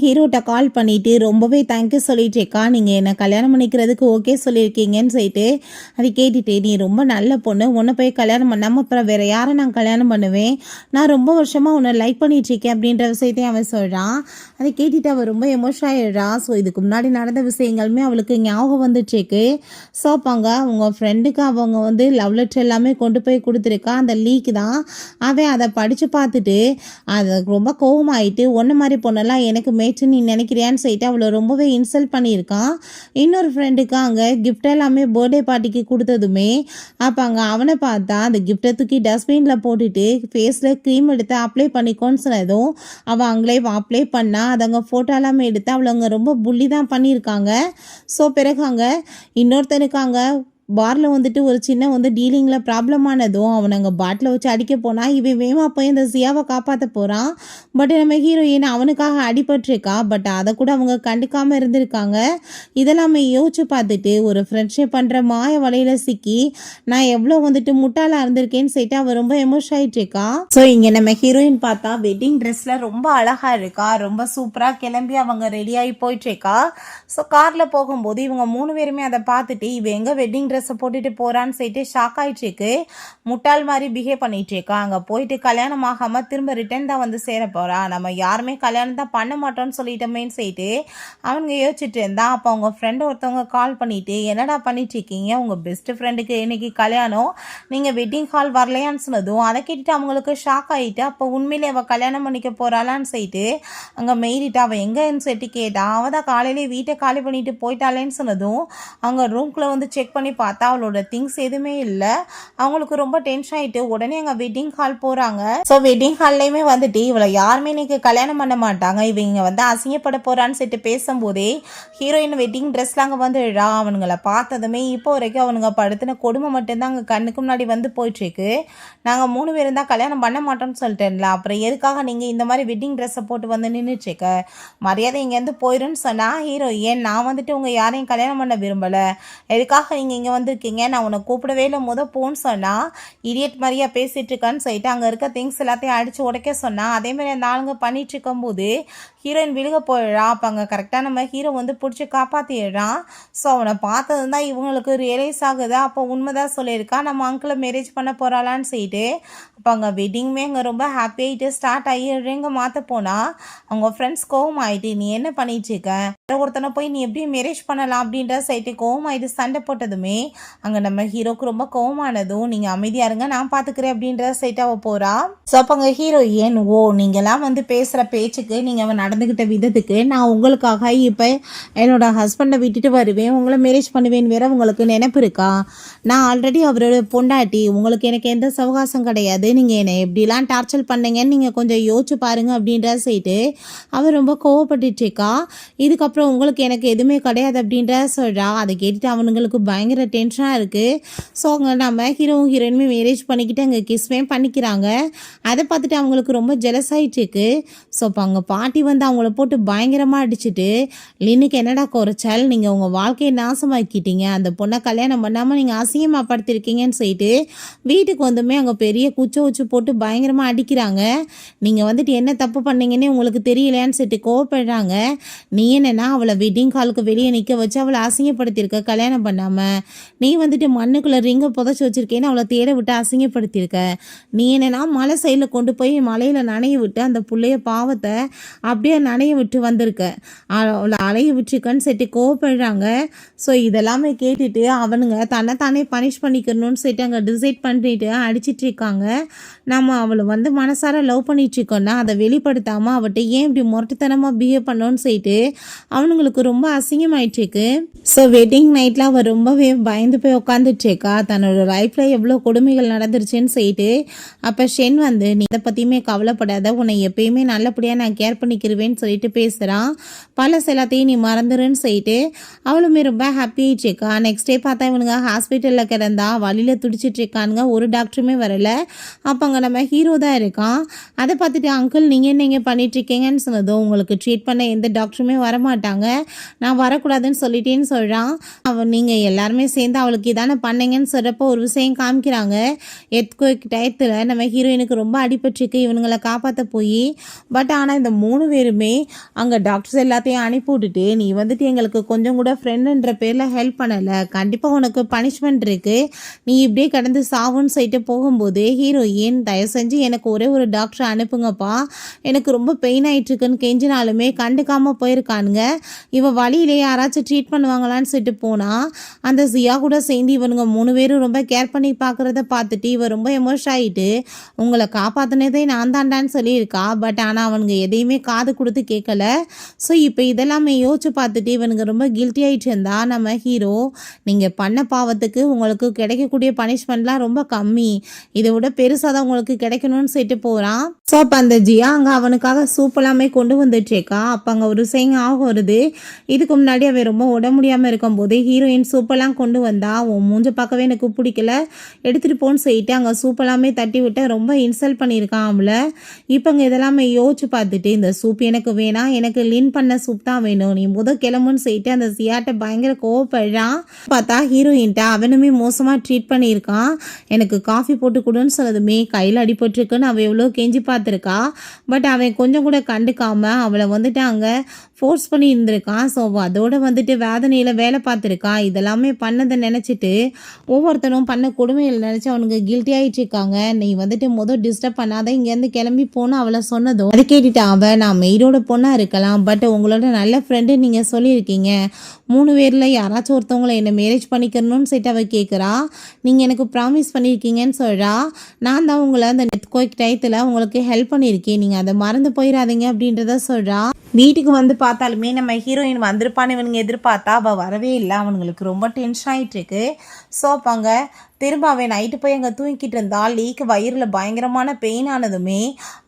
ஹீரோட்ட கால் பண்ணிவிட்டு ரொம்பவே தேங்க்யூ சொல்லிட்டு இருக்கா, நீங்கள் என்னை கல்யாணம் பண்ணிக்கிறதுக்கு ஓகே சொல்லியிருக்கீங்கன்னு சொல்லிட்டு அதை கேட்டுட்டு, நீ ரொம்ப நல்ல பொண்ணு, உன்னை போய் கல்யாணம் பண்ணாமல் அப்புறம் வேறு யாரை நான் கல்யாணம் பண்ணுவேன், நான் ரொம்ப வருஷமாக உன்னை லைக் பண்ணிகிட்ருக்கேன் அப்படின்ற விஷயத்தையும் அவன் சொல்கிறான். அதை கேட்டுட்டு அவள் ரொம்ப எமோஷன் ஆகிடுறா. ஸோ இதுக்கு முன்னாடி நடந்த விஷயங்களுமே அவளுக்கு ஞாபகம் வந்துட்டுருக்கு. ஸோ அப்பாங்க உங்கள் ஃப்ரெண்டுக்கு அவங்க வந்து லவ் லெட்டர் எல்லாமே கொண்டு போய் கொடுத்துருக்கா, அந்த லீக் தான். அவன் அதை படித்து பார்த்துட்டு அது ரொம்ப கோவமாயிட்டு, ஒன்று மாதிரி பொண்ணெல்லாம் எனக்கு மேட்ச்சு நீ நினைக்கிறியான்னு சொல்லிட்டு அவளை ரொம்பவே இன்சல்ட் பண்ணியிருக்கான். இன்னொரு ஃப்ரெண்டுக்கு அங்கே கிஃப்ட் எல்லாமே பர்த்டே பார்ட்டிக்கு கொடுத்ததுமே அப்போ அங்கே அவனை பார்த்தா அந்த கிஃப்டை தூக்கி டஸ்ட்பினில் போட்டுட்டு ஃபேஸில் க்ரீம் எடுத்து அப்ளை பண்ணிக்கோன்னு சொன்னதும் அவள் அங்களே அப்ளை பண்ணா. அது அங்கே ஃபோட்டோ எல்லாமே எடுத்து அவளை அங்கே ரொம்ப புள்ளி தான் பண்ணியிருக்காங்க. ஸோ பிறகு அங்கே இன்னொருத்தனுக்கு அங்கே பாரில் வந்துட்டு ஒரு சின்ன வந்து டீலிங்கில் ப்ராப்ளம் ஆனதும் அவனை அங்கே பாட்டில் வச்சு அடிக்க போனால் இவன் வேகமாக போய் இந்த ஜியாவை காப்பாற்ற போகிறான். பட் நம்ம ஹீரோயின் அவனுக்காக அடிபட்டிருக்கா. பட் அதை கூட அவங்க கண்டுக்காமல் இருந்திருக்காங்க. இதெல்லாமே யோசிச்சு பார்த்துட்டு ஒரு ஃப்ரெண்ட்ஷிப் பண்ணுற மாய வலையில் சிக்கி நான் எவ்வளோ வந்துட்டு முட்டாளாக இருந்திருக்கேன்னு சொல்லிட்டு அவள் ரொம்ப எமோஷன் ஆகிட்டு இருக்கா. ஸோ இங்கே நம்ம ஹீரோயின் பார்த்தா வெட்டிங் ட்ரெஸ்ஸில் ரொம்ப அழகாக இருக்கா, ரொம்ப சூப்பராக கிளம்பி அவங்க ரெடியாகி போயிட்டுருக்கா. ஸோ காரில் போகும்போது இவங்க 3 பேருமே அதை பார்த்துட்டு இவ எங்கே வெட்டிங் ட்ரெஸ்ஸை போட்டுட்டு போகிறான்னு சொல்லிட்டு ஷாக் ஆகிட்டுருக்கு. முட்டாள் மாதிரி பிஹேவ் பண்ணிகிட்ருக்கா. அங்கே போயிட்டு கல்யாணம் ஆகாமல் திரும்ப ரிட்டர்ன் தான் வந்து சேர போகிறா. நம்ம யாருமே கல்யாணம் தான் பண்ண மாட்டோம்னு சொல்லிட்டோமேன்னு சொல்லிட்டு அவனுங்க யோசிச்சுட்டு இருந்தா. அப்போ அவங்க ஃப்ரெண்டு ஒருத்தவங்க கால் பண்ணிவிட்டு, என்னடா பண்ணிட்டுருக்கீங்க, உங்கள் பெஸ்ட்டு ஃப்ரெண்டுக்கு இன்றைக்கி கல்யாணம், நீங்கள் வெட்டிங் ஹால் வரலையான்னு சொன்னதும் அதை கேட்டுட்டு அவங்களுக்கு ஷாக் ஆகிட்டு, அப்போ உண்மையிலே அவள் கல்யாணம் பண்ணிக்க போகிறாளான்னு சொல்லிட்டு அங்கே மெயிலிட்டு அவள் எங்கேன்னு சொல்லிட்டு கேட்டா. அவள் தான் காலையிலே வீட்டை காலி பண்ணிட்டு போயிட்டாளேன்னு சொன்னதும் அவங்க ரூம்குள்ளே வந்து செக் பண்ணி பார்த்தா அவளோட திங்ஸ் எதுவுமே இல்லை. அவங்களுக்கு ரொம்ப டென்ஷன் ஆகிட்டு உடனே அங்கே வெட்டிங் ஹால் போகிறாங்க. ஸோ வெட்டிங் ஹால்லையுமே வந்துட்டு இவளை யாருமே இன்னைக்கு கல்யாணம் பண்ண மாட்டாங்க, இவங்க வந்து அசிங்கப்பட போகிறான்னு சொல்லிட்டு பேசும்போதே ஹீரோயின் வெட்டிங் ட்ரெஸ்லாம் அங்கே வந்துடுறா. அவனுங்களை பார்த்ததுமே இப்போ வரைக்கும் அவனுங்க படுத்தின கொடுமை மட்டும்தான் அங்கே கண்ணுக்கு முன்னாடி வந்து போயிட்டுருக்கு. நாங்கள் 3 பேரும் தான் கல்யாணம் பண்ண மாட்டோம்னு சொல்லிட்டேன்ல, அப்புறம் எதுக்காக நீங்கள் இந்த மாதிரி வெட்டிங் ட்ரெஸ்ஸை போட்டு வந்து நின்றுச்சுக்க, மரியாதை இங்கேருந்து போயிடுன்னு சொன்னால் ஹீரோயின், நான் வந்துட்டு உங்கள் யாரையும் கல்யாணம் பண்ண விரும்பலை, எதுக்காக நீங்கள் இங்கே வந்திருக்கீங்க, நான் உன்னை கூப்பிடவே இல்லை, போன்னு சொன்னால் இடியட் மாதிரியா பேசிகிட்டு இருக்கான்னு சொல்லிட்டு அங்கே இருக்க திங்ஸ் எல்லாத்தையும் அடித்து உடைக்க சொன்னால் அதேமாதிரி அந்த ஆளுங்க பண்ணிட்டு இருக்கும்போது ஹீரோயின் விழுக போயிடுறான். அப்போ அங்கே கரெக்டாக நம்ம ஹீரோ வந்து பிடிச்சி காப்பாற்றிடுறான். ஸோ அவனை பார்த்தது தான் இவங்களுக்கு ரியலைஸ் ஆகுது. அப்போ உண்மைதான் சொல்லியிருக்கா, நம்ம அங்கிளை மேரேஜ் பண்ண போகிறாளான்னு சொல்லிட்டு. அப்போ அங்கே வெட்டிங்குமே அங்கே ரொம்ப ஹாப்பியாகிட்டு ஸ்டார்ட் ஆகி ரிங்கை மாற்ற போனால் அவங்க ஃப்ரெண்ட்ஸ் கோவம் ஆகிட்டு, நீ என்ன பண்ணிட்டுருக்க, ஒருத்தனை போய் நீ எப்படி மேரேஜ் பண்ணலாம் அப்படின்ற சைட்டு கோவம் ஆகிட்டு சண்டை போட்டதுமே அங்கே நம்ம ஹீரோக்கு ரொம்ப கோவமானதும், நீங்கள் அமைதியாக இருங்க நான் பார்த்துக்கிறேன் அப்படின்ற சைட்டு அவள் போகிறா. ஸோ அப்போ அங்கே ஹீரோயின், ஓ நீங்கள்லாம் வந்து பேசுகிற பேச்சுக்கு, நீங்கள் அவன் நடந்துக்கிட்ட விதத்துக்கு நான் உங்களுக்காக இப்போ என்னோட ஹஸ்பண்டை விட்டுட்டு வருவேன், உங்களை மேரேஜ் பண்ணுவேன்னு வேற உங்களுக்கு நினைப்பு இருக்கா, நான் ஆல்ரெடி அவரோட பொண்டாட்டி, உங்களுக்கு எனக்கு எந்த சவகாசம் கிடையாது, நீங்கள் என்னை எப்படிலாம் டார்ச்சர் பண்ணீங்கன்னு நீங்கள் கொஞ்சம் யோசிச்சு பாருங்க அப்படின்ற சைட்டு அவர் ரொம்ப கோவப்பட்டுருக்கா. இதுக்கப்புறம் உங்களுக்கு எனக்கு எதுவுமே கிடையாது அப்படின்ற சொல்கிறா. அதை கேட்டுட்டு அவனுங்களுக்கு பயங்கர டென்ஷனாக இருக்குது. ஸோ அங்கே நம்ம ஹீரோவும் ஹீரோயினுமே மேரேஜ் பண்ணிக்கிட்டு அங்கே கிஸ்மே பண்ணிக்கிறாங்க. அதை பார்த்துட்டு அவங்களுக்கு ரொம்ப ஜெலஸ் ஆகிட்டுருக்கு. ஸோ இப்போ அவங்க பாட்டி வந்து அவங்கள போட்டு பயங்கரமாக அடிச்சுட்டு, லின்னுக்கு என்னடா குறைச்சால், நீங்கள் உங்கள் வாழ்க்கையை நாசமாக்கிட்டீங்க, அந்த பொண்ணை கல்யாணம் பண்ணாமல் நீங்கள் அசிங்கமாக படுத்திருக்கீங்கன்னு சொல்லிட்டு வீட்டுக்கு வந்துமே அங்கே பெரிய குச்சை வச்சு போட்டு பயங்கரமாக அடிக்கிறாங்க. நீங்கள் வந்துட்டு என்ன தப்பு பண்ணீங்கன்னு உங்களுக்கு தெரியலையான்னு சொல்லிட்டு கோவப்படுறாங்க. நீ என்னன்னா அவளை வெட்டிங் ஹாலுக்கு வெளியே நிற்க வச்சு அவளை அசிங்கப்படுத்தியிருக்க கல்யாணம் பண்ணாமல், நீ வந்துட்டு மண்ணுக்குள்ளே ரிங்கை புதைச்சி வச்சுருக்கேன்னு அவளை தேட விட்டு அசிங்கப்படுத்தியிருக்க, நீ என்னன்னா மலை சைடில் கொண்டு போய் மலையில் நனைய விட்டு அந்த பிள்ளைய பாவத்தை அப்படியே நனைய விட்டு வந்திருக்க, அவளை அலைய விட்டுருக்கன்னு சொல்லிட்டு கோவப்படுறாங்க. ஸோ இதெல்லாமே கேட்டுட்டு அவனுங்க தன்னைத்தானே பனிஷ் பண்ணிக்கணும்னு சொல்லிட்டு அங்கே டிசைட் பண்ணிட்டு அடிச்சிட்டு இருக்காங்க. நம்ம அவளை வந்து மனசார லவ் பண்ணிட்டு இருக்கோன்னா அதை வெளிப்படுத்தாமல் அவட்ட ஏன் இப்படி முரட்டுத்தனமாக பிஹேவ் பண்ணோன்னு சொல்லிட்டு அவனுங்களுக்கு ரொம்ப அசிங்கமாயிட்டுருக்கு. ஸோ வெட்டிங் நைட்டில் அவள் ரொம்பவே பயந்து போய் உட்காந்துட்ருக்கா, தன்னோட லைஃப்பில் எவ்வளோ கொடுமைகள் நடந்துருச்சுன்னு சொல்லிட்டு. அப்போ ஷென் வந்து, நீ இதை பற்றியுமே கவலைப்படாத, உன்னை எப்பயுமே நல்லபடியாக நான் கேர் பண்ணிக்கிருவேன்னு சொல்லிட்டு பேசுகிறான். பழச எல்லாத்தையும் நீ மறந்துருன்னு சொல்லிட்டு அவளுமே ரொம்ப ஹாப்பியாகிட்ருக்கா. நெக்ஸ்ட் டே பார்த்தா இவனுங்க ஹாஸ்பிட்டலில் கிடந்தா வழியில் துடிச்சிட்டு இருக்கானுங்க, ஒரு டாக்டருமே வரல. அப்போ அங்கே நம்ம ஹீரோ தான் இருக்கான். அதை பார்த்துட்டு, அங்கிள் நீங்கள் என்ன இங்கே பண்ணிட்டுருக்கீங்கன்னு சொன்னதும், உங்களுக்கு ட்ரீட் பண்ண எந்த டாக்டருமே வரமாட்டாங்க, நான் வரக்கூடாதுன்னு சொல்லிட்டேன்னு சொல்கிறான். அவன் நீங்கள் எல்லாருமே சேர்ந்து அவளுக்கு இதானே பண்ணீங்கன்னு சொல்கிறப்போ ஒரு விஷயம் காமிக்கிறாங்க. எர்த்குவேக் டயத்தில் நம்ம ஹீரோயினுக்கு ரொம்ப அடிபட்டுருக்கு, இவனுங்களை காப்பாற்ற போய். பட் ஆனால் இந்த 3 பேருமே அங்கே டாக்டர்ஸ் எல்லாத்தையும் அனுப்பி விட்டுட்டு, நீ வந்துட்டு எங்களுக்கு கொஞ்சம் கூட ஃப்ரெண்டுன்ற பேரில் ஹெல்ப் பண்ணலை, கண்டிப்பாக உனக்கு பனிஷ்மெண்ட் இருக்குது, நீ இப்படியே கடந்து சாவுன்னு சொல்லிட்டு போகும்போது ஹீரோயின், தயவு செஞ்சு எனக்கு ஒரே ஒரு டாக்டரை அனுப்புங்கப்பா, எனக்கு ரொம்ப பெயின் ஆகிட்டுருக்குன்னு கெஞ்சினாலுமே கண்டுக்காமல் போயிருக்கானுங்க. இவன் வழியிலே யாராச்சும் ட்ரீட் பண்ணுவாங்களான்னு சொல்லிட்டு போனால் அந்த ஜியா கூட சேர்ந்து இவனுங்க 3 பேரும் ரொம்ப கேர் பண்ணி பார்க்குறத பார்த்துட்டு இவன் ரொம்ப எமோஷன் ஆகிட்டு, உங்களை காப்பாற்றினதே நான் தாண்டான்னு சொல்லியிருக்கா. பட் ஆனால் அவனுங்க எதையுமே காது கொடுத்து கேட்கல. ஸோ இப்போ இதெல்லாமே யோசிச்சு பார்த்துட்டு இவனுங்க ரொம்ப கில்ட்டி ஆகிட்டு இருந்தா நம்ம ஹீரோ, நீங்கள் பண்ண பாவத்துக்கு உங்களுக்கு கிடைக்கக்கூடிய பனிஷ்மெண்ட்லாம் ரொம்ப கம்மி, இதை விட பெருசாக தான் உங்களுக்கு கிடைக்கணும்னு சொல்லிட்டு போகிறான். ஸோ அப்போ அந்த ஜியா அங்கே அவனுக்காக சூப் எல்லாமே கொண்டு வந்துட்டுருக்கா. அப்போ அங்கே ஒரு செய்ங்க ஆகும் வருது. இதுக்கு முன்னாடி அவன் ரொம்ப உட முடியாமல் இருக்கும்போது ஹீரோயின் சூப்பெல்லாம் கொண்டு வந்தா, உன் மூஞ்ச பார்க்கவே எனக்கு பிடிக்கல, எடுத்துகிட்டு போன்னு சொல்லிட்டு அங்கே சூப்பெல்லாமே தட்டி விட்டு ரொம்ப இன்சல்ட் பண்ணியிருக்கான் அவளை. இப்போ அங்கே இதெல்லாமே யோசிச்சு பார்த்துட்டு, இந்த சூப் எனக்கு வேணாம், எனக்கு லின் பண்ண சூப் தான் வேணும், நீ கிளம்புன்னு சொல்லிட்டு அந்த ஜியாட்ட பயங்கர கோவப்படுறான். பார்த்தா ஹீரோயின்ட்ட அவனுமே மோசமாக ட்ரீட் பண்ணியிருக்கான். எனக்கு காஃபி போட்டு கொடுன்னு சொன்னதுமே கையில் அடிபட்டுருக்குன்னு அவள் எவ்வளோ கெஞ்சி பார்த்துருக்கா. பட் அவன் கொஞ்சம் கூட கண்டுக்காமல் அவளை வந்துட்டு அங்கே ஃபோர்ஸ் பண்ணி இருந்திருக்கான். ஸோ அதோட வந்துட்டு வேதனையில் வேலை பார்த்துருக்கா. இதெல்லாமே பண்ணதை நினச்சிட்டு ஒவ்வொருத்தரும் பண்ண கொடுமையில் நினச்சி அவனுக்கு கில்ட்டி ஆகிட்டு இருக்காங்க. நீ வந்துட்டு டிஸ்டர்ப் பண்ணாத, இங்கேருந்து கிளம்பி போன்னு அவளை சொன்னதும் அதை கேட்டுட்டு அவன், நான் மெய்டோட பொண்ணாக இருக்கலாம், பட் உங்களோட நல்ல ஃப்ரெண்டு நீங்கள் சொல்லியிருக்கீங்க, 3 பேரில் யாராச்சும் ஒருத்தவங்களை என்னை மேரேஜ் பண்ணிக்கணும்னு சொல்லிட்டு அவள் கேட்குறா. நீங்கள் எனக்கு ப்ராமிஸ் பண்ணியிருக்கீங்கன்னு சொல்கிறா. நான் தான் உங்களை அந்த நெட்கோய்க் டயத்தில் உங்களுக்கு ஹெல்ப் பண்ணியிருக்கேன், நீங்கள் அதை மறந்து போயிடாதீங்க அப்படின்றத சொல்கிறா. வீட்டுக்கு வந்து பார்த்தாலுமே நம்ம ஹீரோயின் வந்திருப்பான்னு இவனுங்க எதிர்பார்த்தா அவள் வரவே இல்லை. அவனுங்களுக்கு ரொம்ப டென்ஷன் ஆகிட்டு இருக்கு. ஸோ அப்பாங்க திரும்ப அவன் நைட்டு போய் அங்கே தூங்கிக்கிட்டு இருந்தால் லீக்கு வயிறில் பயங்கரமான பெயின் ஆனதுமே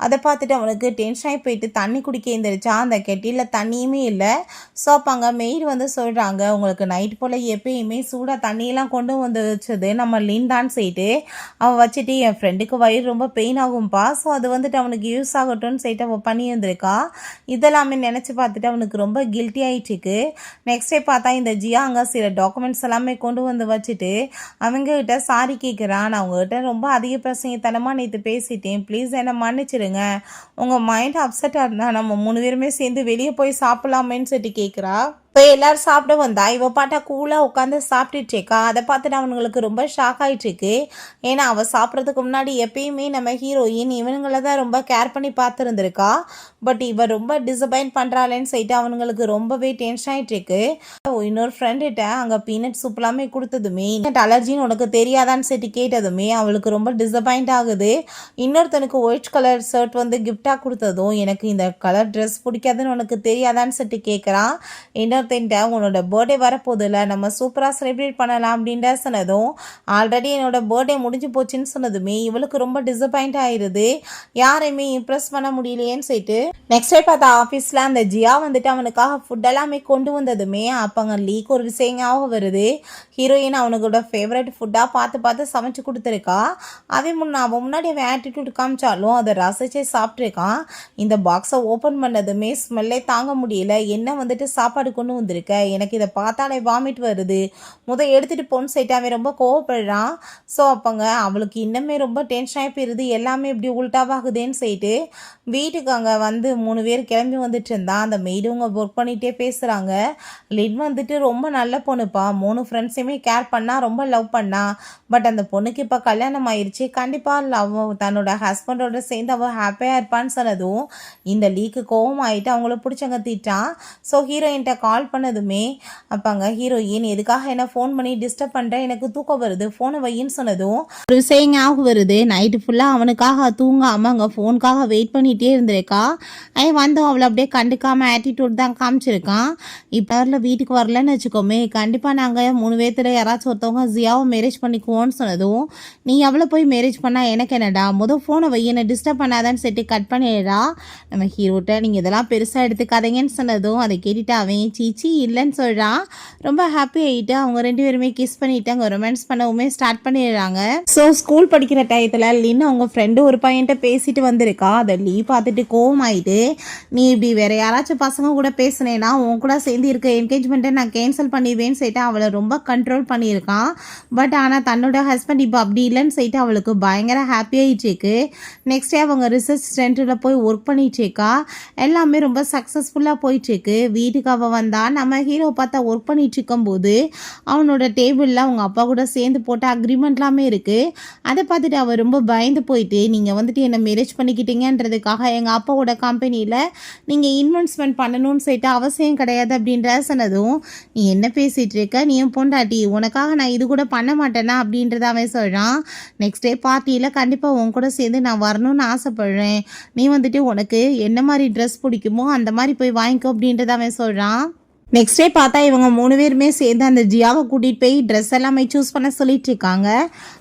அதை பார்த்துட்டு அவனுக்கு டென்ஷன் ஆகி போயிட்டு தண்ணி குடிக்க எழுந்திரிச்சா. அந்த கெட்டியில் தண்ணியுமே இல்லை. ஸோ அப்போ அங்கே மெய்டு வந்து சொல்கிறாங்க, உங்களுக்கு நைட்டு போல் எப்பயுமே சூடாக தண்ணியெல்லாம் கொண்டு வந்து வச்சது நம்ம லின் தான் செய்யிட்டு அவன் வச்சுட்டு, என் ஃப்ரெண்டுக்கு வயிறு ரொம்ப பெயின் ஆகும்பா, ஸோ அது வந்துட்டு அவனுக்கு யூஸ் ஆகட்டும்னு சொல்லிட்டு அவள் பண்ணி இருந்திருக்கா. இதெல்லாமே நினச்சி பார்த்துட்டு அவனுக்கு ரொம்ப கில்ட்டி ஆகிட்டுருக்கு. நெக்ஸ்ட் டே பார்த்தா இந்த ஜியா அங்கே சில டாக்குமெண்ட்ஸ் எல்லாமே கொண்டு வந்து வச்சுட்டு அவங்ககிட்ட சாரி கேட்குறான். நான் உங்ககிட்ட ரொம்ப அதிக பிரசங்கத்தனமாக நேற்று பேசிட்டேன், ப்ளீஸ் என்னை மன்னிச்சிடுங்க, உங்கள் மைண்ட் அப்செட்டாக இருந்தால் நம்ம 3 பேருமே சேர்ந்து வெளியே போய் சாப்பிட்லாமேன்னு சொல்லிட்டு கேட்குறா. இப்போ எல்லோரும் சாப்பிட வந்தா இவள் பாட்டா கூலாக உட்காந்து சாப்பிட்டுட்ருக்கா. அதை பார்த்துட்டு அவனுங்களுக்கு ரொம்ப ஷாக் ஆகிட்டுருக்கு. ஏன்னா அவள் சாப்பிட்றதுக்கு முன்னாடி எப்பயுமே நம்ம ஹீரோயின் இவனுங்களை தான் ரொம்ப கேர் பண்ணி பார்த்துருந்துருக்கா. பட் இவள் ரொம்ப டிசப்பாயிண்ட் பண்ணுறாளேன்னு சொல்லிட்டு அவனுங்களுக்கு ரொம்பவே டென்ஷன் ஆகிட்டுருக்கு. இன்னொரு ஃப்ரெண்டுகிட்ட அங்கே பீனட் சூப் எல்லாமே கொடுத்ததுமே அலர்ஜின்னு உனக்கு தெரியாதான்னு சொல்லிட்டு கேட்டதுமே அவளுக்கு ரொம்ப டிசப்பாயிண்ட் ஆகுது. இன்னொருத்தனுக்கு ஒயிட் கலர் ஷர்ட் வந்து கிஃப்டாக கொடுத்ததும், எனக்கு இந்த கலர் ட்ரெஸ் பிடிக்காதுன்னு உனக்கு தெரியாதான்னு சொல்லிட்டு கேட்குறான். உன்னோட பர்த்டே வரப்போதில்ல, நம்ம சூப்பராக செலிப்ரேட் பண்ணலாம் அப்படின்ற சொன்னதும், ஆல்ரெடி என்னோட பர்த்டே முடிஞ்சு போச்சுன்னு சொன்னதுமே இவளுக்கு ரொம்ப டிசப்பாயிண்ட் ஆயிடுது. யாரையுமே இம்ப்ரெஸ் பண்ண முடியலையேன்னு சொல்லிட்டு நெக்ஸ்ட் டே பார்த்தா ஆஃபீஸில் அந்த ஜியா வந்துட்டு அவனுக்காக ஃபுட் எல்லாமே கொண்டு வந்ததுமே அப்போங்க லீக் ஒரு விஷயம் ஞாபகம் வருது. ஹீரோயின் அவனுக்கோட ஃபேவரட் ஃபுட்டாக பார்த்து பார்த்து சமைச்சு கொடுத்துருக்கா. அவன் முன்னாடி அவன் ஆட்டிடியூட் காமிச்சாலும் அதை ரசிச்சு சாப்பிட்ருக்கான். இந்த பாக்ஸை ஓப்பன் பண்ணதுமே ஸ்மெல்லே தாங்க முடியல, என்ன வந்துட்டு சாப்பாடு கொண்டு வந்திருக்க, எனக்கு இதை பார்த்தாலே வாமிட் வருது, எடுத்துகிட்டு போன்னு சொல்லிட்டு அவன் ரொம்ப கோவப்படுறான். ஸோ அப்போங்க அவளுக்கு இன்னுமே ரொம்ப டென்ஷன் ஆகி போயிருது, எல்லாமே இப்படி உள்டாவாகுதுன்னு சொல்லிட்டு வீட்டுக்கு அங்கே வந்து 3 பேர் கிளம்பி வந்துட்டு இருந்தான். அந்த மெய்டுவங்க ஒர்க் பண்ணிகிட்டே பேசுகிறாங்க. லின் வந்துட்டு ரொம்ப நல்ல பொண்ணுப்பா, 3 ஃப்ரெண்ட்ஸையுமே கேர் பண்ணா, ரொம்ப லவ் பண்ணா. பட் அந்த பொண்ணுக்கு இப்போ கல்யாணம் ஆயிடுச்சு, கண்டிப்பாக லவ் தன்னோட ஹஸ்பண்டோட சேர்ந்து அவள் ஹாப்பியாக இருப்பான்னு சொன்னதும் இந்த லீக்கு கோவம் ஆகிட்டு அவங்கள பிடிச்சவங்க திட்டான். ஸோ ஹீரோயின்ட்ட கால் பண்ணதுமே அப்பாங்க ஹீரோயின், எதுக்காக என்ன ஃபோன் பண்ணி டிஸ்டர்ப் பண்ணுறேன், எனக்கு தூக்கம் வருது, ஃபோனை வையின்னு சொன்னதும் ஒரு விஷயம் ஞாபகம் வருது. நைட்டு ஃபுல்லாக அவனுக்காக தூங்காமல் அங்கே ஃபோனுக்காக வெயிட் பண்ணிகிட்டே இருந்திருக்கா. வந்தோம் அவளை அப்படியே கண்டுக்காமல் ஆட்டிடியூட் தான் காமிச்சிருக்கான். இப்போ வீட்டுக்கு வரலன்னு வச்சுக்கோமே, கண்டிப்பாக நாங்கள் 3 பேர்த்துல யாராச்சும் ஒருத்தவங்க ஜியாவை மேரேஜ் பண்ணிக்குவோன்னு சொன்னதும், நீ எவ்வளோ போய் மேரேஜ் பண்ணால் எனக்கு என்னடா, ஃபோனை வை, என்னை டிஸ்டர்ப் பண்ணாதான்னு செட்டு கட் பண்ணிடுறா. நம்ம ஹீரோட்ட நீங்கள் இதெல்லாம் பெருசாக எடுத்துக்காதீங்கன்னு சொன்னதும் அதை கேட்டுட்டு அவன் சீச்சி இல்லைன்னு சொல்கிறான். ரொம்ப ஹாப்பி ஆகிட்டு அவங்க 2 பேருமே கிஸ் பண்ணிட்டு அங்கே ரொமான்ஸ் பண்ணவுமே ஸ்டார்ட் பண்ணிடுறாங்க. ஸோ ஸ்கூல் படிக்கிற டயத்தில் லின் அவங்க ஃப்ரெண்டு ஒரு பையன்ட்ட பேசிட்டு வந்திருக்கா. அதை லீ பார்த்துட்டு கோவம் ஆகிட்டு, நீ இப்படி வேற யாராச்சும் பசங்க கூட பேசுனேன்னா உன் கூட சேர்ந்து இருக்க என்கேஜ்மெண்ட்டை நான் கேன்சல் பண்ணிடுவேன்னு சொல்லிட்டு அவளை ரொம்ப கண்ட்ரோல் பண்ணியிருக்கான். பட் ஆனால் தன்னோட ஹஸ்பண்ட் இப்போ அப்படி இல்லைன்னு சொல்லிட்டு அவளுக்கு பயங்கர ஹாப்பி ஆகிட்டுருக்கு. நெக்ஸ்ட் டே அவங்க ரிசர்ச் சென்டரில் போய் ஒர்க் பண்ணிட்டுருக்கா. எல்லாமே ரொம்ப சக்ஸஸ்ஃபுல்லாக போயிட்டுருக்கு. வீட்டுக்கு அவள் வந்தால் நம்ம ஹீரோ பார்த்தா ஒர்க் பண்ணிட்டு இருக்கும்போது அவனோட டேபிளில் அவங்க அப்பா கூட சேர்ந்து போட்ட அக்ரிமெண்ட்லாமே இருக்குது. அதை பார்த்துட்டு அவள் ரொம்ப பயந்து போயிட்டு, நீங்கள் வந்துட்டு என்னை மேரேஜ் பண்ணிக்கிட்டீங்கன்றதுக்காக எங்கள் அப்பாவோட கம்பெனியில் நீங்கள் இன்வெஸ்ட்மெண்ட் பண்ணணும்னு சொல்லிட்டு அவசியம் கிடையாது அப்படின்ற சொன்னதும், நீ என்ன பேசிகிட்டு இருக்க, நீ என் பொண்டாட்டி, உனக்காக நான் இது கூட பண்ண மாட்டேனா அப்படின்றத அவன் சொல்கிறான். நெக்ஸ்ட் டே பார்ட்டியில் கண்டிப்பாக உன் கூட சேர்ந்து நான் வரணும்னு ஆசைப்பட்றேன், நீ வந்துட்டு உனக்கு என்ன மாதிரி ட்ரெஸ் பிடிக்குமோ அந்த மாதிரி போய் வாங்கிக்கோ அப்படின்றத அவன் சொல்கிறான். நெக்ஸ்ட் டே பார்த்தா இவங்க 3 பேருமே சேர்ந்து அந்த ஜியாவை கூட்டிகிட்டு போய் ட்ரெஸ் எல்லாமே சூஸ் பண்ண சொல்லிட்டு இருக்காங்க.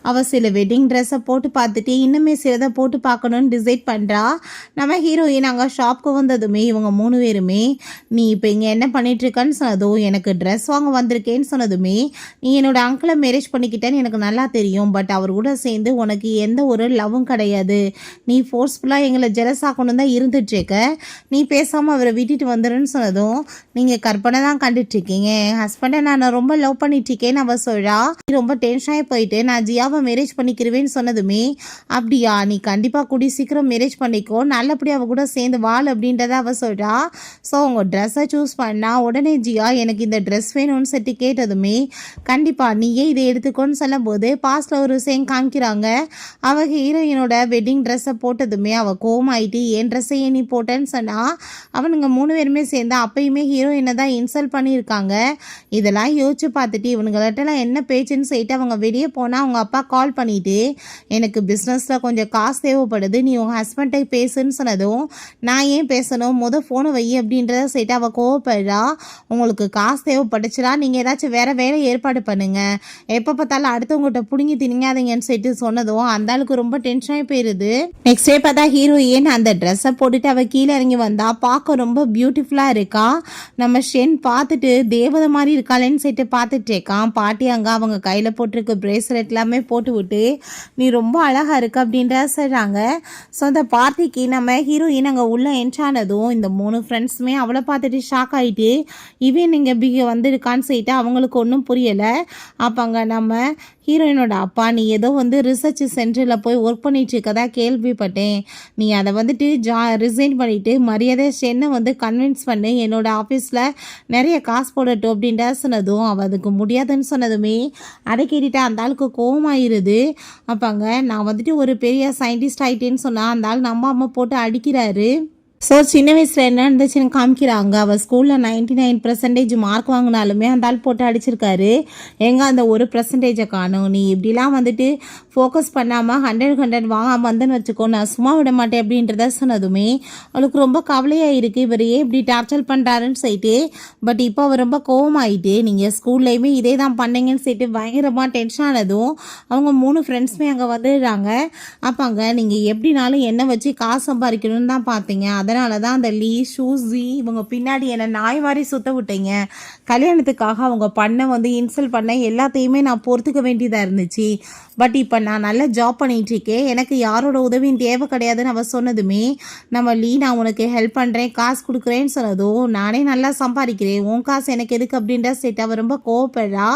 அவள் சில வெட்டிங் ட்ரெஸ்ஸை போட்டு பார்த்துட்டு இன்னுமே சிலதை போட்டு பார்க்கணுன்னு டிசைட் பண்ணுறா. நம்ம ஹீரோயின் அங்கே ஷாப்க்கு வந்ததுமே இவங்க 3 பேருமே நீ இப்போ இங்கே என்ன பண்ணிகிட்ருக்கன்னு சொன்னதும், எனக்கு ட்ரெஸ் வாங்க வந்திருக்கேன்னு சொன்னதுமே, நீ என்னோட அங்கிளை மேரேஜ் பண்ணிக்கிட்டேன்னு எனக்கு நல்லா தெரியும், பட் அவர் கூட சேர்ந்து உனக்கு எந்த ஒரு லவ்வும் கிடையாது, நீ ஃபோர்ஸ்ஃபுல்லாக எங்களை ஜெலஸ் ஆகணும் தான் இருந்துட்டுருக்க, நீ பேசாமல் அவரை விட்டுட்டு வந்துடுன்னு சொன்னதும், நீங்கள் கற்பனை தான் கண்டுட்ருக்கீங்க, என் ஹஸ்பண்டை நான் ரொம்ப லவ் பண்ணிட்டுருக்கேன்னு அவள் சொல்கிறா. ரொம்ப டென்ஷனாகி போயிட்டு நான் ஜியாவை மேரேஜ் பண்ணிக்கிறவேன்னு சொன்னதுமே, அப்படியா நீ கண்டிப்பாக கூடி சீக்கிரம் மேரேஜ் பண்ணிக்கோ, நல்லபடியாக அவள் கூட சேர்ந்து வாழ் அப்படின்றத அவள் சொல்கிறா. ஸோ அவங்க ட்ரெஸ்ஸை சூஸ் பண்ணால் உடனே ஜியா எனக்கு இந்த ட்ரெஸ் வேணும்னு சொல்லிட்டு கேட்டதுமே, கண்டிப்பாக நீயே இதை எடுத்துக்கோன்னு சொல்லும்போது பாஸ்டில் ஒரு விஷயம் காமிக்கிறாங்க. அவள் ஹீரோயினோட வெட்டிங் ட்ரெஸ்ஸை போட்டதுமே அவள் கோமாயிட்டு என் ட்ரெஸ்ஸையே நீ போட்டேன்னு சொன்னால், அவனுங்க 3 பேருமே சேர்ந்து அப்பயுமே ஹீரோயினை தான் இன்சல்ட் பண்ணியிருக்காங்க. இதெல்லாம் யோசிச்சு பார்த்துட்டு இவனுங்கள்ட்டலாம் என்ன பேச்சுன்னு சொல்லிட்டு அவங்க வெளியே போனால் அவங்க அப்பா கால் பண்ணிவிட்டு, எனக்கு பிஸ்னஸில் கொஞ்சம் காசு தேவைப்படுது, நீ உங்கள் ஹஸ்பண்டை பேசுன்னு சொன்னதும், நான் ஏன் பேசணும், ஃபோனை வை அப்படின்றத சொல்லிட்டு அவள் கோவப்படுறா. உங்களுக்கு காசு தேவைப்பட்டுச்சுனா நீங்கள் ஏதாச்சும் வேறு வேலை ஏற்பாடு பண்ணுங்கள், எப்போ பார்த்தாலும் அடுத்தவங்ககிட்ட பிடுங்கி திணிங்காதீங்கன்னு சொல்லிட்டு சொன்னதும் அந்த ஆளுக்கு ரொம்ப டென்ஷனாகி போயிடுது. நெக்ஸ்ட் டே பார்த்தா ஹீரோயின் அந்த ட்ரெஸ்ஸை போட்டுட்டு அவள் கீழே இறங்கி வந்தா பார்க்க ரொம்ப பியூட்டிஃபுல்லாக இருக்கா. நம்ம ஷென் பார்த்துட்டு தேவதை மாதிரி இருக்காளேன்னு சொல்லிட்டு பார்த்துட்டு இருக்கான். பாட்டி அங்கே அவங்க கையில் போட்டிருக்க பிரேஸ்லெட் எல்லாமே போட்டு விட்டு நீ ரொம்ப அழகாக இருக்கு அப்படின்ற சொல்கிறாங்க. ஸோ அந்த பார்ட்டிக்கு நம்ம ஹீரோயின் அங்கே உள்ள என்ட்ரானதும் இந்த 3 ஃப்ரெண்ட்ஸுமே அவளை பார்த்துட்டு ஷாக் ஆகிட்டு இவன் நீங்கள் வந்திருக்கான்னு சொல்லிட்டு அவங்களுக்கு ஒன்றும் புரியலை. அப்போ அங்கே நம்ம ஹீரோயினோட அப்பா நீ ஏதோ ரிசர்ச் சென்டரில் போய் ஒர்க் பண்ணிட்டு இருக்கதா கேள்விப்பட்டேன், நீ அதை ரிசைன் பண்ணிவிட்டு மரியாதை ஷென்னை கன்வின்ஸ் பண்ணு என்னோட ஆஃபீஸில் நிறைய காசு போடட்டும் அப்படின்ற சொன்னதும் அவள் அதுக்கு முடியாதுன்னு சொன்னதுமே அதை கேட்டுட்டு அந்த ஆளுக்கு கோவமாயிருது. அப்பாங்க நான் ஒரு பெரிய சயின்டிஸ்ட் ஆகிட்டேன்னு சொன்னால் அந்த ஆள் நம்ம அம்மா போட்டு அடிக்கிறாரு. ஸோ சின்ன வயசில் என்ன இருந்துச்சுன்னு காமிக்கிறாங்க. அவள் ஸ்கூலில் 99% மார்க் வாங்கினாலுமே அந்த ஆள் போட்டு அடிச்சிருக்காரு. எங்கே அந்த 1% காணும், நீ இப்படிலாம் ஃபோக்கஸ் பண்ணாமல் 100 வாங்காமல் வந்தேன்னு வச்சுக்கோ, நான் சும்மா விட மாட்டேன் அப்படின்றத சொன்னதுமே அவளுக்கு ரொம்ப கவலையாக இருக்குது, இவர் ஏன் இப்படி டார்ச்சர் பண்ணுறாருன்னு சொல்லிட்டு. பட் இப்போ அவர் ரொம்ப கோவமாயிட்டு நீங்கள் ஸ்கூல்லையுமே இதே தான் பண்ணீங்கன்னு சொல்லிட்டு பயங்கரமாக டென்ஷன் ஆனதும் அவங்க 3 ஃப்ரெண்ட்ஸுமே அங்கே வந்துடுறாங்க. அப்பாங்க நீங்கள் எப்படினாலும் என்னை வச்சு காசு சம்பாதிக்கணும்னு தான் பார்த்தீங்க, அதனால தான் அந்த லீ ஷூஸி இவங்க பின்னாடி என்னை நாய் மாதிரி சுத்த விட்டீங்க, கல்யாணத்துக்காக அவங்க பண்ண இன்சல்ட் பண்ண எல்லாத்தையுமே நான் பொறுத்துக்க வேண்டியதாக இருந்துச்சு, பட் இப்போ நான் நல்லா ஜாப் பண்ணிகிட்ருக்கேன், எனக்கு யாரோட உதவியும் தேவை கிடையாதுன்னு அவள் சொன்னதுமே நம்ம லீ நான் உனக்கு ஹெல்ப் பண்ணுறேன் காசு கொடுக்குறேன்னு சொன்னதும், நானே நல்லா சம்பாதிக்கிறேன் உன் காசு எனக்கு எதுக்கு அப்படின்ற ஸ்டேட் அவள் ரொம்ப கோவப்படுறா.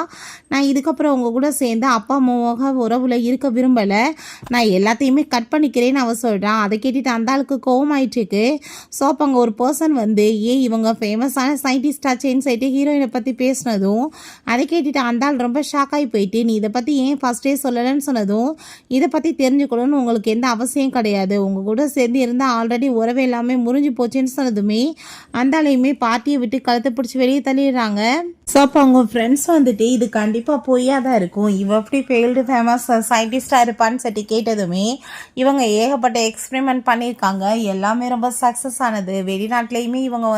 நான் இதுக்கப்புறம் உங்கள் கூட சேர்ந்து அப்பா அம்மாவாக உறவில் இருக்க விரும்பலை, நான் எல்லாத்தையுமே கட் பண்ணிக்கிறேன்னு அவள் சொல்கிறான். அதை கேட்டுட்டு அந்த ஆளுக்கு கோவமாயிட்டுருக்கு. ஸோ அப்போ அங்கே ஒரு பர்சன் இவங்க ஃபேமஸான சயின்டிஸ்டாச்சேன்னு சொல்லிட்டு ஹீரோயினை பற்றி பேசினதும் அதை கேட்டுட்டு அந்த ஆள் ரொம்ப ஷாக் ஆகி போயிட்டு நீ இதை பற்றி ஏன் ஃபஸ்ட்டே சொல்லலைன்னு சொன்னதும், இதை பற்றி தெரிஞ்சுக்கணும்னு உங்களுக்கு எந்த அவசியம் கிடையாது, உங்கள் கூட சேர்ந்து இருந்தால் ஆல்ரெடி உறவு எல்லாமே முறிஞ்சு போச்சுன்னு சொன்னதுமே அந்த ஆளையுமே பார்ட்டியை விட்டு கழுத்தை பிடிச்சி வெளியே தள்ளிடுறாங்க. ஸோ அப்போ அவங்க ஃப்ரெண்ட்ஸ் இது கண்டிப்பாக பொய்யா தான் இருக்கும், இவ எப்படி ஃபெயில்டு ஃபேமஸ் சயின்டிஸ்டாக இருப்பான்னு சொல்லி கேட்டதுமே இவங்க ஏகப்பட்ட எக்ஸ்பெரிமெண்ட் பண்ணியிருக்காங்க, எல்லாமே ரொம்ப சக்ஸஸ் ஆனது, வெளிநாட்டிலையுமே இவங்க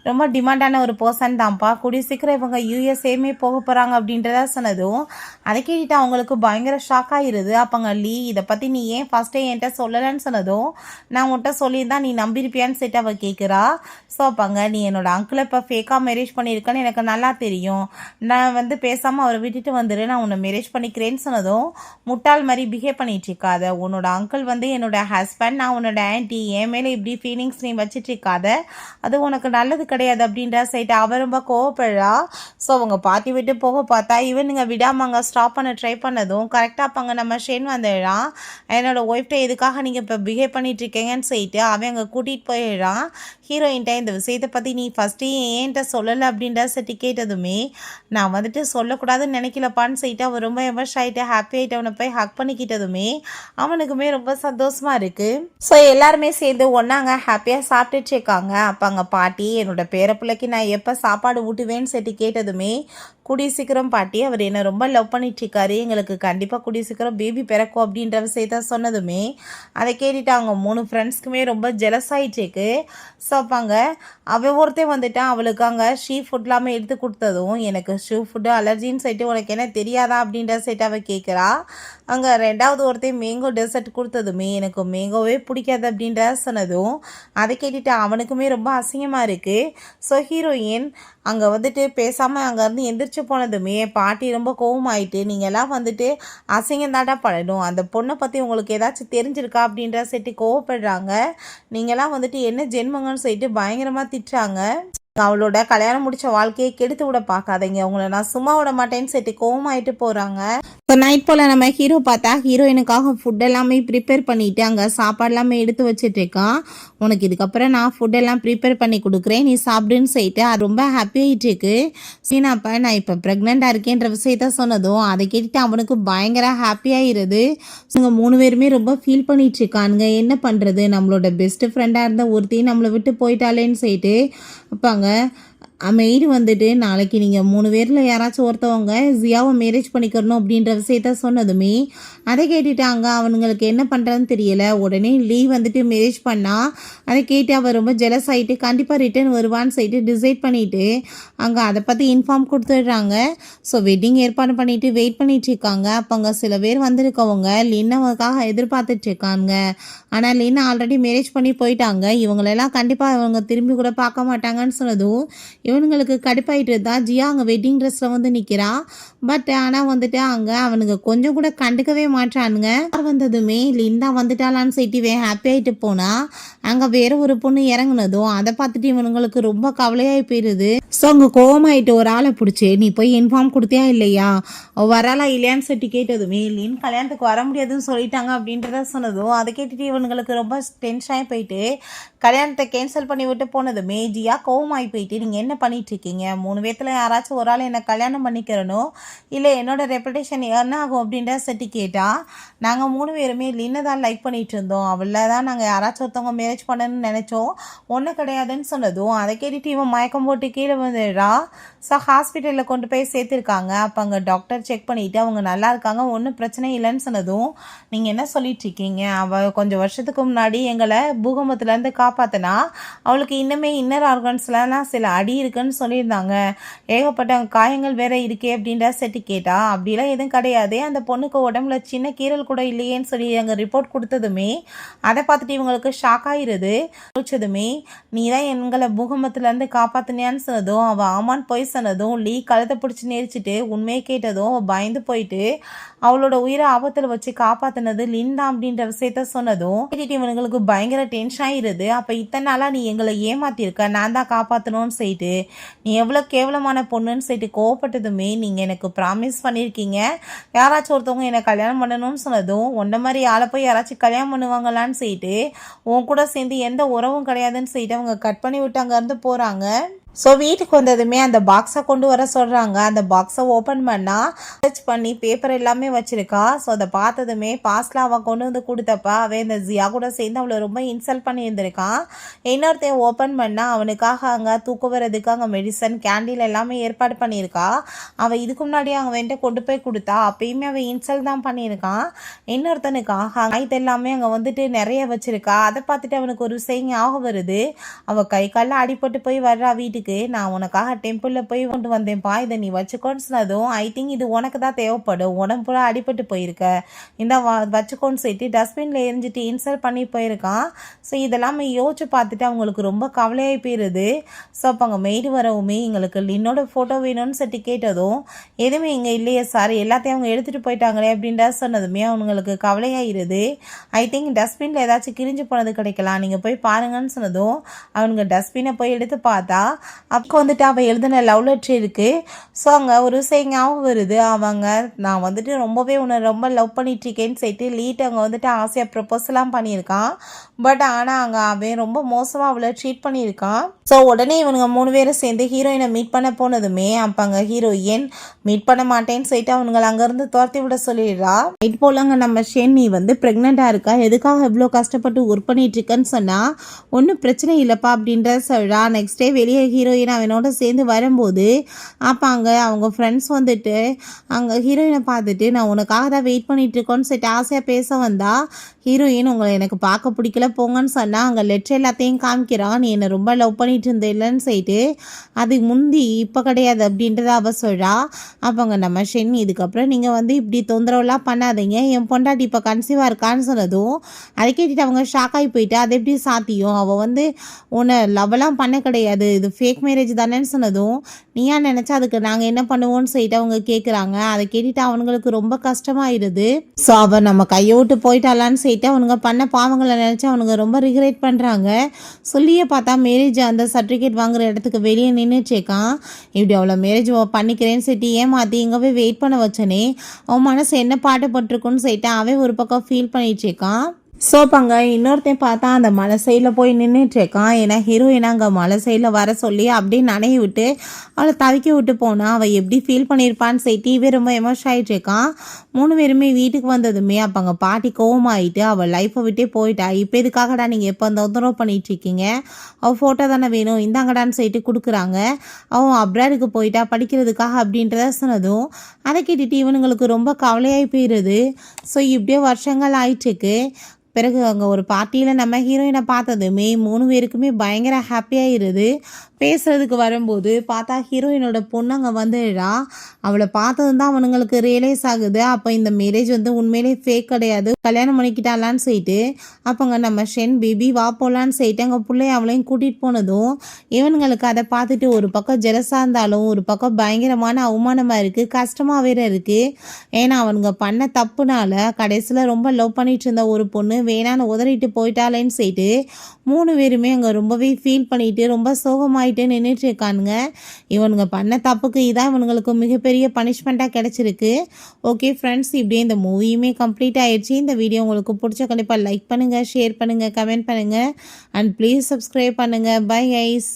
ரொம்ப டிமாண்டான ஒரு பர்சன் தான்ப்பா, கூடிய சீக்கிரம் இவங்க யூஎஸ்ஏமே போக போகிறாங்க அப்படின்றத சொன்னதும் அதை கேட்டுட்டு அவங்களுக்கு பயங்கர ஷாக் ஆகிருது. அப்போங்க லீ இதை பற்றி நீ ஏன் ஃபஸ்ட்டே என்கிட்ட சொல்லலைன்னு சொன்னதும், நான் உன்கிட்ட சொல்லியிருந்தா நீ நம்பியிருப்பியான்னு சொல்லிட்டு அவள் கேட்குறா. ஸோ அப்போங்க நீ என்னோட அங்கிளை இப்போ ஃபேக்காக மேரேஜ் பண்ணியிருக்கேன்னு எனக்கு நல்லா தெரியும், நான் பேசாமல் அவரை விட்டுட்டு வந்துடு, நான் உன்னை மேரேஜ் பண்ணிக்கிறேன்னு சொன்னதும், முட்டாள் மாதிரி பிஹேவ் பண்ணிட்டு இருக்காத, உன்னோட அங்கிள் என்னோட ஹஸ்பண்ட், நான் உன்னோட ஆன்ட்டி, என் மேலே இப்படி ஃபீலிங்ஸ் நீ வச்சுட்டு இருக்காத, அது உனக்கு நல்லது கிடையாது அப்படின்ற சைட்டு அவ ரொம்ப கோவப்படுறா. ஸோ அவங்க பார்ட்டி விட்டு போக பார்த்தா இவனுங்க விடாமல் அங்கே ஸ்டாப் பண்ண ட்ரை பண்ணதும் கரெக்டாக அப்பாங்க நம்ம ஷென் வந்துடுறான். என்னோட ஒய்ஃப்டை எதுக்காக நீங்கள் இப்போ பிஹேவ் பண்ணிட்டு இருக்கீங்கன்னு சொல்லிட்டு அவன் அங்கே கூட்டிகிட்டு போயிடுறான். ஹீரோயின்ட்ட இந்த விஷயத்தை பற்றி நீ ஃபஸ்ட்டு ஏன்ட்ட சொல்லலை அப்படின்ற சட்டி கேட்டதுமே நான் சொல்லக்கூடாதுன்னு நினைக்கலப்பான்னு சொல்லிட்டு அவன் ரொம்ப எமோஷ் ஆகிட்டு ஹாப்பி ஆகிட்டு அவனை போய் ஹக் பண்ணிக்கிட்டதுமே அவனுக்குமே ரொம்ப சந்தோஷமாக இருக்குது. ஸோ எல்லாருமே சேர்ந்து ஒன்றாங்க ஹாப்பியாக சாப்பிட்டுட்டு இருக்காங்க. அப்போ அங்கே பாட்டி என்னோட பேர பிள்ளைக்கு நான் எப்போ சாப்பாடு ஊட்டுவேன்னு சொல்லி கேட்டதுமே கூடிய சீக்கிரம் பாட்டி அவர் என்னை ரொம்ப லவ் பண்ணிட்டுருக்காரு, எங்களுக்கு கண்டிப்பாக கூடிய சீக்கிரம் பேபி பிறக்கும் அப்படின்ற விஷயத்த சொன்னதுமே அதை கேட்டுட்டு அவங்க 3 ஃப்ரெண்ட்ஸ்க்குமே ரொம்ப ஜெலஸ் ஆகிட்டுருக்கு. ஸோ அப்பாங்க அவள் ஒருத்தன் வந்துட்டான், அவளுக்கு அங்கே ஷீ ஃபுட் இல்லாமல் எடுத்து கொடுத்ததும் எனக்கு ஷூ ஃபுட்டு அலர்ஜின்னு சொல்லிட்டு உனக்கு என்ன தெரியாதா அப்படின்ற சைட்டு அவள் கேட்குறா. அங்கே 2வது ஒருத்தன் மேங்கோ டெசர்ட் கொடுத்ததுமே எனக்கு மேங்கோவே பிடிக்காது அப்படின்ற சொன்னதும் அதை கேட்டுட்டு அவனுக்குமே ரொம்ப அசிங்கமாக இருக்குது. ஸோ ஹீரோயின் அங்கே வந்துட்டு பேசாமல் அங்கேருந்து எந்திரிச்சு போனதுமே பாட்டி ரொம்ப கோவமாயிட்டு, நீங்கள்லாம் வந்துட்டு அசிங்கம் தாண்டா பண்ணணும், அந்த பொண்ணை பற்றி உங்களுக்கு ஏதாச்சும் தெரிஞ்சிருக்கா அப்படின்ற சைட்டு கோவப்படுறாங்க. நீங்கள்லாம் வந்துட்டு என்ன ஜென்மங்கன்னு சொல்லிட்டு பயங்கரமாக திட்டுறாங்க. அவளோட கல்யாணம் முடிச்ச வாழ்க்கையை கெடுத்து விட பார்க்காதீங்க, உங்களை நான் சும்மா விட மாட்டேன்னு சொல்லிட்டு கோவமாயிட்டு போகிறாங்க. இப்போ நைட் போல் நம்ம ஹீரோ பார்த்தா ஹீரோயினுக்காக ஃபுட் எல்லாமே ப்ரிப்பேர் பண்ணிவிட்டு அங்கே சாப்பாடு எல்லாமே எடுத்து வச்சுட்ருக்கான். உனக்கு இதுக்கப்புறம் நான் ஃபுட் எல்லாம் ப்ரிப்பேர் பண்ணி கொடுக்குறேன், நீ சாப்பிடுன்னு சொல்லிட்டு அது ரொம்ப ஹாப்பி ஆகிட்டு இருக்கு. சீனாப்பா நான் இப்போ ப்ரெக்னெண்ட்டாக இருக்கேன்ற விஷயத்த சொன்னதும் அதை கேட்டுட்டு அவனுக்கு பயங்கர ஹாப்பியாகிடுது. இவங்க 3 பேருமே ரொம்ப ஃபீல் பண்ணிட்டு இருக்கானுங்க. என்ன பண்ணுறது, நம்மளோட பெஸ்ட்டு ஃப்ரெண்டாக இருந்த ஒருத்தி நம்மளை விட்டு போயிட்டாலேன்னு சொல்லிட்டு அப்பாங்க மெய்டு வந்துட்டு நாளைக்கு நீங்கள் 3 பேரில் யாராச்சும் ஒருத்தவங்க ஜியாவை மேரேஜ் பண்ணிக்கிறணும் அப்படின்ற விஷயத்த சொன்னதுமே அதை கேட்டுட்டாங்க. அவனுங்களுக்கு என்ன பண்ணுறதுன்னு தெரியலை. உடனே லீவ் வந்துட்டு மேரேஜ் பண்ணால் அதை கேட்டு அவள் ரொம்ப ஜெலஸ் ஆகிட்டு கண்டிப்பாக ரிட்டர்ன் வருவான்னு சொல்லிட்டு டிசைட் பண்ணிவிட்டு அங்கே அதை பற்றி இன்ஃபார்ம் கொடுத்துட்றாங்க. ஸோ வெட்டிங் ஏற்பாடு பண்ணிவிட்டு வெயிட் பண்ணிட்டு இருக்காங்க. அப்போ அங்கே சில பேர் வந்திருக்கவங்க லின்னாவுக்காக எதிர்பார்த்துட்டு இருக்காங்க. ஆனால் லின்னா ஆல்ரெடி மேரேஜ் பண்ணி போயிட்டாங்க, இவங்களெல்லாம் கண்டிப்பாக இவங்க திரும்பி கூட பார்க்க மாட்டாங்கன்னு சொன்னதும் இவனுங்களுக்கு கடுப்பாயிட்டு தான் ஜியா அங்கே வெட்டிங் ட்ரெஸ்ஸில் வந்து நிற்கிறான். பட் ஆனால் வந்துட்டு அங்கே அவனுங்க கொஞ்சம் கூட கண்டுக்கவே மாட்டானுங்க. வந்ததுமே லிண்டா வந்துட்டாலான்னு சொல்லிட்டு ஹாப்பி ஆகிட்டு போனால் அங்கே வேற ஒரு பொண்ணு இறங்குனதும் அதை பார்த்துட்டு இவனுங்களுக்கு ரொம்ப கவலையாகி போயிடுது. ஸோ அங்கே கோவமாயிட்டு ஒரு ஆளை பிடிச்சி நீ போய் இன்ஃபார்ம் கொடுத்தியா இல்லையா, வராளா இல்லையான்னு சொல்லிட்டு கேட்டதுமே லின் கல்யாணத்துக்கு வர முடியாதுன்னு சொல்லிட்டாங்க அப்படின்றத சொன்னதும் அதை கேட்டுட்டு இவனுங்களுக்கு ரொம்ப டென்ஷன் ஆகி போயிட்டு கல்யாணத்தை கேன்சல் பண்ணி விட்டு போனதுமே ஜியா கோவமாகி போயிட்டு நீங்கள் என்ன பண்ணிகிட்ருக்கீங்க, 3 பேர்த்தில் யாராச்சும் ஒரு ஆள் என்னை கல்யாணம் பண்ணிக்கிறணும் இல்லை என்னோட ரெப்புடேஷன் என்ன ஆகும் அப்படின்ற சட்டி கேட்டால் நாங்கள் 3 பேருமே லின்னை தான் லைக் பண்ணிகிட்டு இருந்தோம், அவளை தான் நாங்கள் யாராச்சும் ஒருத்தவங்க மேரேஜ் பண்ணணும்னு நினச்சோம், ஒன்றும் கிடையாதுன்னு சொன்னதும் அதை கேட்டுட்டு இவன் மயக்கம் போட்டு கீழே வந்துடுறா. ஸோ ஹாஸ்பிட்டலில் கொண்டு போய் சேர்த்துருக்காங்க. அப்போ அங்கே டாக்டர் செக் பண்ணிவிட்டு அவங்க நல்லா இருக்காங்க, ஒன்றும் பிரச்சனை இல்லைன்னு சொன்னதும் நீங்கள் என்ன சொல்லிகிட்ருக்கீங்க, அவள் கொஞ்சம் வருஷத்துக்கு முன்னாடி எங்களை பூகம்பத்துலேருந்து காப்பாற்றினா அவளுக்கு இன்னுமே இன்னர் ஆர்கன்ஸ்லாம் சில அடி இருக்குன்னு சொல்லியிருந்தாங்க, ஏகப்பட்ட காயங்கள் வேற இருக்கே அப்படின்ற செட்டி கேட்டா அப்படிலாம் எதுவும் கிடையாது, அந்த பொண்ணுக்கு உடம்புல சின்ன கீரல் கூட இல்லையேன்னு சொல்லி அங்கே ரிப்போர்ட் கொடுத்ததுமே அதை பார்த்துட்டு இவங்களுக்கு ஷாக் ஆகிடுது. முடிச்சதுமே நீ தான் எங்களை பூகம்பத்துலேருந்து காப்பாற்றினியான்னு சொன்னதும் அவள் ஆமான்னு போய் சொன்னதும் லீ கழுத்தை பிடிச்சி நெரிச்சிட்டு உண்மையை கேட்டதும் அவள் பயந்து போயிட்டு அவளோட உயிரை ஆபத்தில் வச்சு காப்பாற்றினது லின் தான் அப்படின்ற விஷயத்த சொன்னதும் கேட்டுட்டு இவனுங்களுக்கு பயங்கர டென்ஷன் ஆகிடுது. அப்போ இத்தனை நாளாக நீ எங்களை ஏமாத்திருக்க, நான் தான் காப்பாற்றணும்னு சொல்லிட்டு நீ எவ்வளோ கேவலமான பொண்ணுன்னு சொல்லிட்டு கோவப்பட்டதுமே நீங்கள் எனக்கு ப்ராமிஸ் பண்ணியிருக்கீங்க யாராச்சும் ஒருத்தவங்க என்னை கல்யாணம் பண்ணணும்னு சொன்னதும் ஒன்றை மாதிரி ஆளை போய் யாராச்சும் கல்யாணம் பண்ணுவாங்களான்னு சொல்லிட்டு உன் கூட சேர்ந்து எந்த உறவும் கிடையாதுன்னு சொல்லிட்டு அவங்க கட் பண்ணி விட்டு அங்கேருந்து போகிறாங்க. ஸோ வீட்டுக்கு வந்ததுமே அந்த பாக்ஸை கொண்டு வர சொல்கிறாங்க. அந்த பாக்ஸை ஓப்பன் பண்ணால் சர்ச் பண்ணி பேப்பர் எல்லாமே வச்சுருக்கா. ஸோ அதை பார்த்ததுமே பாஸ்டில் அவன் கொண்டு வந்து கொடுத்தப்ப அவன் இந்த ஜியா கூட சேர்ந்து அவளை ரொம்ப இன்சல்ட் பண்ணியிருந்திருக்கான். இன்னொருத்தையும் ஓப்பன் பண்ணால் அவனுக்காக அங்கே தூக்க வரதுக்கு அங்கே மெடிசன் கேண்டீன் எல்லாமே ஏற்பாடு பண்ணியிருக்கா. அவள் இதுக்கு முன்னாடி அவங்க வந்துட்டு கொண்டு போய் கொடுத்தா அப்பயுமே அவன் இன்சல்ட் தான் பண்ணியிருக்கான். இன்னொருத்தனுக்காக இது எல்லாமே அங்கே வந்துட்டு நிறைய வச்சுருக்கா. அதை பார்த்துட்டு அவனுக்கு ஒரு விஷயம் ஞாபகம் வருது. அவள் கை காலில் அடிபட்டு போய் வர்றா வீட்டுக்கு, நான் உனக்காக டெம்பிளில் போய் கொண்டு வந்தேன்ப்பா, இதை நீ வச்சுக்கோன்னு சொன்னதும் ஐ திங்க் இது உனக்கு தான் தேவைப்படும், உடம்புல அடிபட்டு போயிருக்க, இந்த வச்சுக்கோன்னு சொல்லிட்டு டஸ்ட்பினில் எரிஞ்சிட்டு இன்சல்ட் பண்ணி போயிருக்கான். ஸோ இதெல்லாம் யோசிச்சு பார்த்துட்டு அவங்களுக்கு ரொம்ப கவலையாகி போயிடுது. ஸோ அப்போ அங்கே மெய்டு வரவுமே எங்களுக்கு லின்னோட ஃபோட்டோ வேணும்னு சொல்லிட்டு கேட்டதும் எதுவுமே இங்கே இல்லையே சார், எல்லாத்தையும் அவங்க எடுத்துகிட்டு போயிட்டாங்களே அப்படின்ற சொன்னதுமே அவங்களுக்கு கவலையாகிடுது. ஐ திங்க் டஸ்ட்பினில் ஏதாச்சும் கிழிஞ்சு போனது கிடைக்கலாம், நீங்கள் போய் பாருங்கன்னு சொன்னதும் அவனுங்க டஸ்ட்பினை போய் எடுத்து பார்த்தா அப்போ வந்துட்டு அவள் எழுதின லவ் லெட்டர் இருக்குது. ஸோ அங்கே ஒரு விஷயம் ஞாபகம் வருது. அவங்க நான் வந்துட்டு ரொம்பவே உன்னை ரொம்ப லவ் பண்ணிட்டுருக்கேன்னு சொல்லிட்டு லீட் அங்கே வந்துட்டு ஆசையாக ப்ரப்போஸ்லாம் பண்ணியிருக்கான். பட் ஆனால் அங்கே அவன் ரொம்ப மோசமாக அவளை ட்ரீட் பண்ணியிருக்கான். ஸோ உடனே இவனுங்க 3 பேரும் சேர்ந்து ஹீரோயினை மீட் பண்ண போனதுமே அப்போ அங்கே ஹீரோயின் மீட் பண்ண மாட்டேன்னு சொல்லிட்டு அவனுங்களை அங்கேருந்து துரத்தி விட சொல்லிடுறா. நைட் போல் அங்கே நம்ம ஷேன் நீ வந்து ப்ரெக்னெண்ட்டாக இருக்கா, எதுக்காக எவ்வளோ கஷ்டப்பட்டு ஒர்க் பண்ணிட்டு இருக்கேன்னு சொன்னால் ஒன்றும் பிரச்சனை இல்லைப்பா அப்படின்ற சொல்கிறா. நெக்ஸ்ட் டே வெளியே ஹீரோயின் அவனோட சேர்ந்து வரும்போது அப்போ அங்கே அவங்க ஃப்ரெண்ட்ஸ் வந்துட்டு அங்கே ஹீரோயினை பார்த்துட்டு நான் உனக்காக தான் வெயிட் பண்ணிட்டு இருக்கோன்னு சொல்லிட்டு ஆசையாக பேச வந்தா ஹீரோயின் உங்களை எனக்கு பார்க்க பிடிக்கல போங்கன்னு சொன்னால் அங்கே லெட்டர் எல்லாத்தையும் காமிக்கிறான் நீ என்னை ரொம்ப லவ் பண்ணிட்டு இருந்த இல்லைன்னு சொல்லிட்டு அதுக்கு முந்தி இப்போ கிடையாது அப்படின்றத அவள் சொல்கிறா. அப்போங்க நம்ம ஷென் இதுக்கப்புறம் நீங்கள் வந்து இப்படி தொந்தரவுலாம் பண்ணாதீங்க என் பொண்டாட்டி இப்போ கன்சீவாக இருக்கான்னு சொன்னதும் அதை கேட்டுட்டு அவங்க ஷாக் ஆகி போயிட்டு அது எப்படி சாத்தியம் அவள் வந்து உன்னை லவ்லாம் பண்ண கிடையாது இது ஃபேக் மேரேஜ் தானேன்னு சொன்னதும் நீயா நினச்சா அதுக்கு நாங்கள் என்ன பண்ணுவோன்னு சொல்லிட்டு அவங்க கேட்குறாங்க. அதை கேட்டுட்டு அவனுங்களுக்கு ரொம்ப கஷ்டமாயிருது. ஸோ அவள் நம்ம கையை விட்டு போயிட்டாலான்னு சொல்லிட்டு அவனுங்க பண்ண பாவங்களை நினச்சி அவனுங்க ரொம்ப ரிக்ரெட் பண்ணுறாங்க. சொல்லியே பார்த்தா மேரேஜ் அந்த சர்டிஃபிகேட் வாங்குற இடத்துக்கு வெளியே நின்றுச்சேக்கான். இப்படி அவ்வளோ மேரேஜ் பண்ணிக்கிறேன்னு சொல்லிட்டு ஏமாற்றி இங்கே போய் வெயிட் பண்ண வச்சனே அவன் மனசு என்ன பாட்டுப்பட்டிருக்குன்னு சொல்லிட்டு அவன் ஒரு பக்கம் ஃபீல் பண்ணிட்டுருக்கான். ஸோ அங்கே இன்னொருத்தையும் பார்த்தா அந்த மலை சைடில் போய் நின்றுட்டுருக்கான். ஏன்னா ஹீரோயினை அங்கே மலை சைடில் வர சொல்லி அப்படியே நனைய விட்டு அவளை தவிக்க விட்டு போனால் அவள் எப்படி ஃபீல் பண்ணியிருப்பான்னு சொல்லிட்டு இவே ரொம்ப எமோஷன் ஆகிட்டுருக்கான். 3 பேருமே வீட்டுக்கு வந்ததுமே அப்போ அங்கே பாட்டி கோவமாயிட்டு அவள் லைஃப்பை விட்டே போயிட்டா. இப்போ எதுக்காகடா நீங்கள் எப்போ அந்த தொந்தரவு பண்ணிகிட்ருக்கீங்க அவள் ஃபோட்டோ தானே வேணும் இந்தாங்கடான்னு சொல்லிட்டு கொடுக்குறாங்க. அவன் அப்ராடுக்கு போயிட்டா படிக்கிறதுக்காக அப்படின்றத சொன்னதும் அதை கேட்டுட்டு இவனுங்களுக்கு ரொம்ப கவலையாகி போயிடுது. ஸோ இப்படியே வருஷங்கள் ஆயிட்டுருக்கு. பிறகு அங்கே ஒரு பார்ட்டியில் நம்ம ஹீரோயினை பார்த்ததுமே 3 பேருக்குமே பயங்கர ஹாப்பியாகிடுது. பேசுகிறதுக்கு வரும்போது பார்த்தா ஹீரோயினோட பொண்ணு அங்கே வந்துடுறா. அவளை பார்த்ததும் தான் அவனுங்களுக்கு ரியலைஸ் ஆகுது அப்போ இந்த மேரேஜ் வந்து உண்மையிலே ஃபேக் கிடையாது கல்யாணம் பண்ணிக்கிட்டாலான்னு சொல்லிட்டு. அப்போங்க நம்ம ஷென் பேபி வா போகலான்னு சொல்லிட்டு அங்கே பிள்ளைய அவளையும் கூட்டிகிட்டு போனதும் இவனுங்களுக்கு அதை பார்த்துட்டு ஒரு பக்கம் ஜெலஸாக இருந்தாலும் ஒரு பக்கம் பயங்கரமான அவமானமாக இருக்குது கஷ்டமாக வேற இருக்குது. ஏன்னா அவனுங்க பண்ண தப்புனால கடைசியில் ரொம்ப லவ் பண்ணிட்டு இருந்த ஒரு பொண்ணு வேணான்னு உதறிட்டு போயிட்டாலேன்னு சொல்லிட்டு 3 பேருமே அங்கே ரொம்பவே ஃபீல் பண்ணிட்டு ரொம்ப சோகமாயிட்டு நின்றுட்டு இருக்கானுங்க. இவனுங்க பண்ண தப்புக்கு இதான் இவனுங்களுக்கு மிகப்பெரிய பனிஷ்மெண்ட்டாக கிடச்சிருக்கு. ஓகே ஃப்ரெண்ட்ஸ் இப்படியே இந்த மூவியுமே கம்ப்ளீட் ஆயிடுச்சு. இந்த வீடியோ உங்களுக்கு பிடிச்ச கண்டிப்பாக லைக் பண்ணுங்கள் ஷேர் பண்ணுங்கள் கமெண்ட் பண்ணுங்கள் அண்ட் ப்ளீஸ் சப்ஸ்கிரைப் பண்ணுங்கள். Bye guys.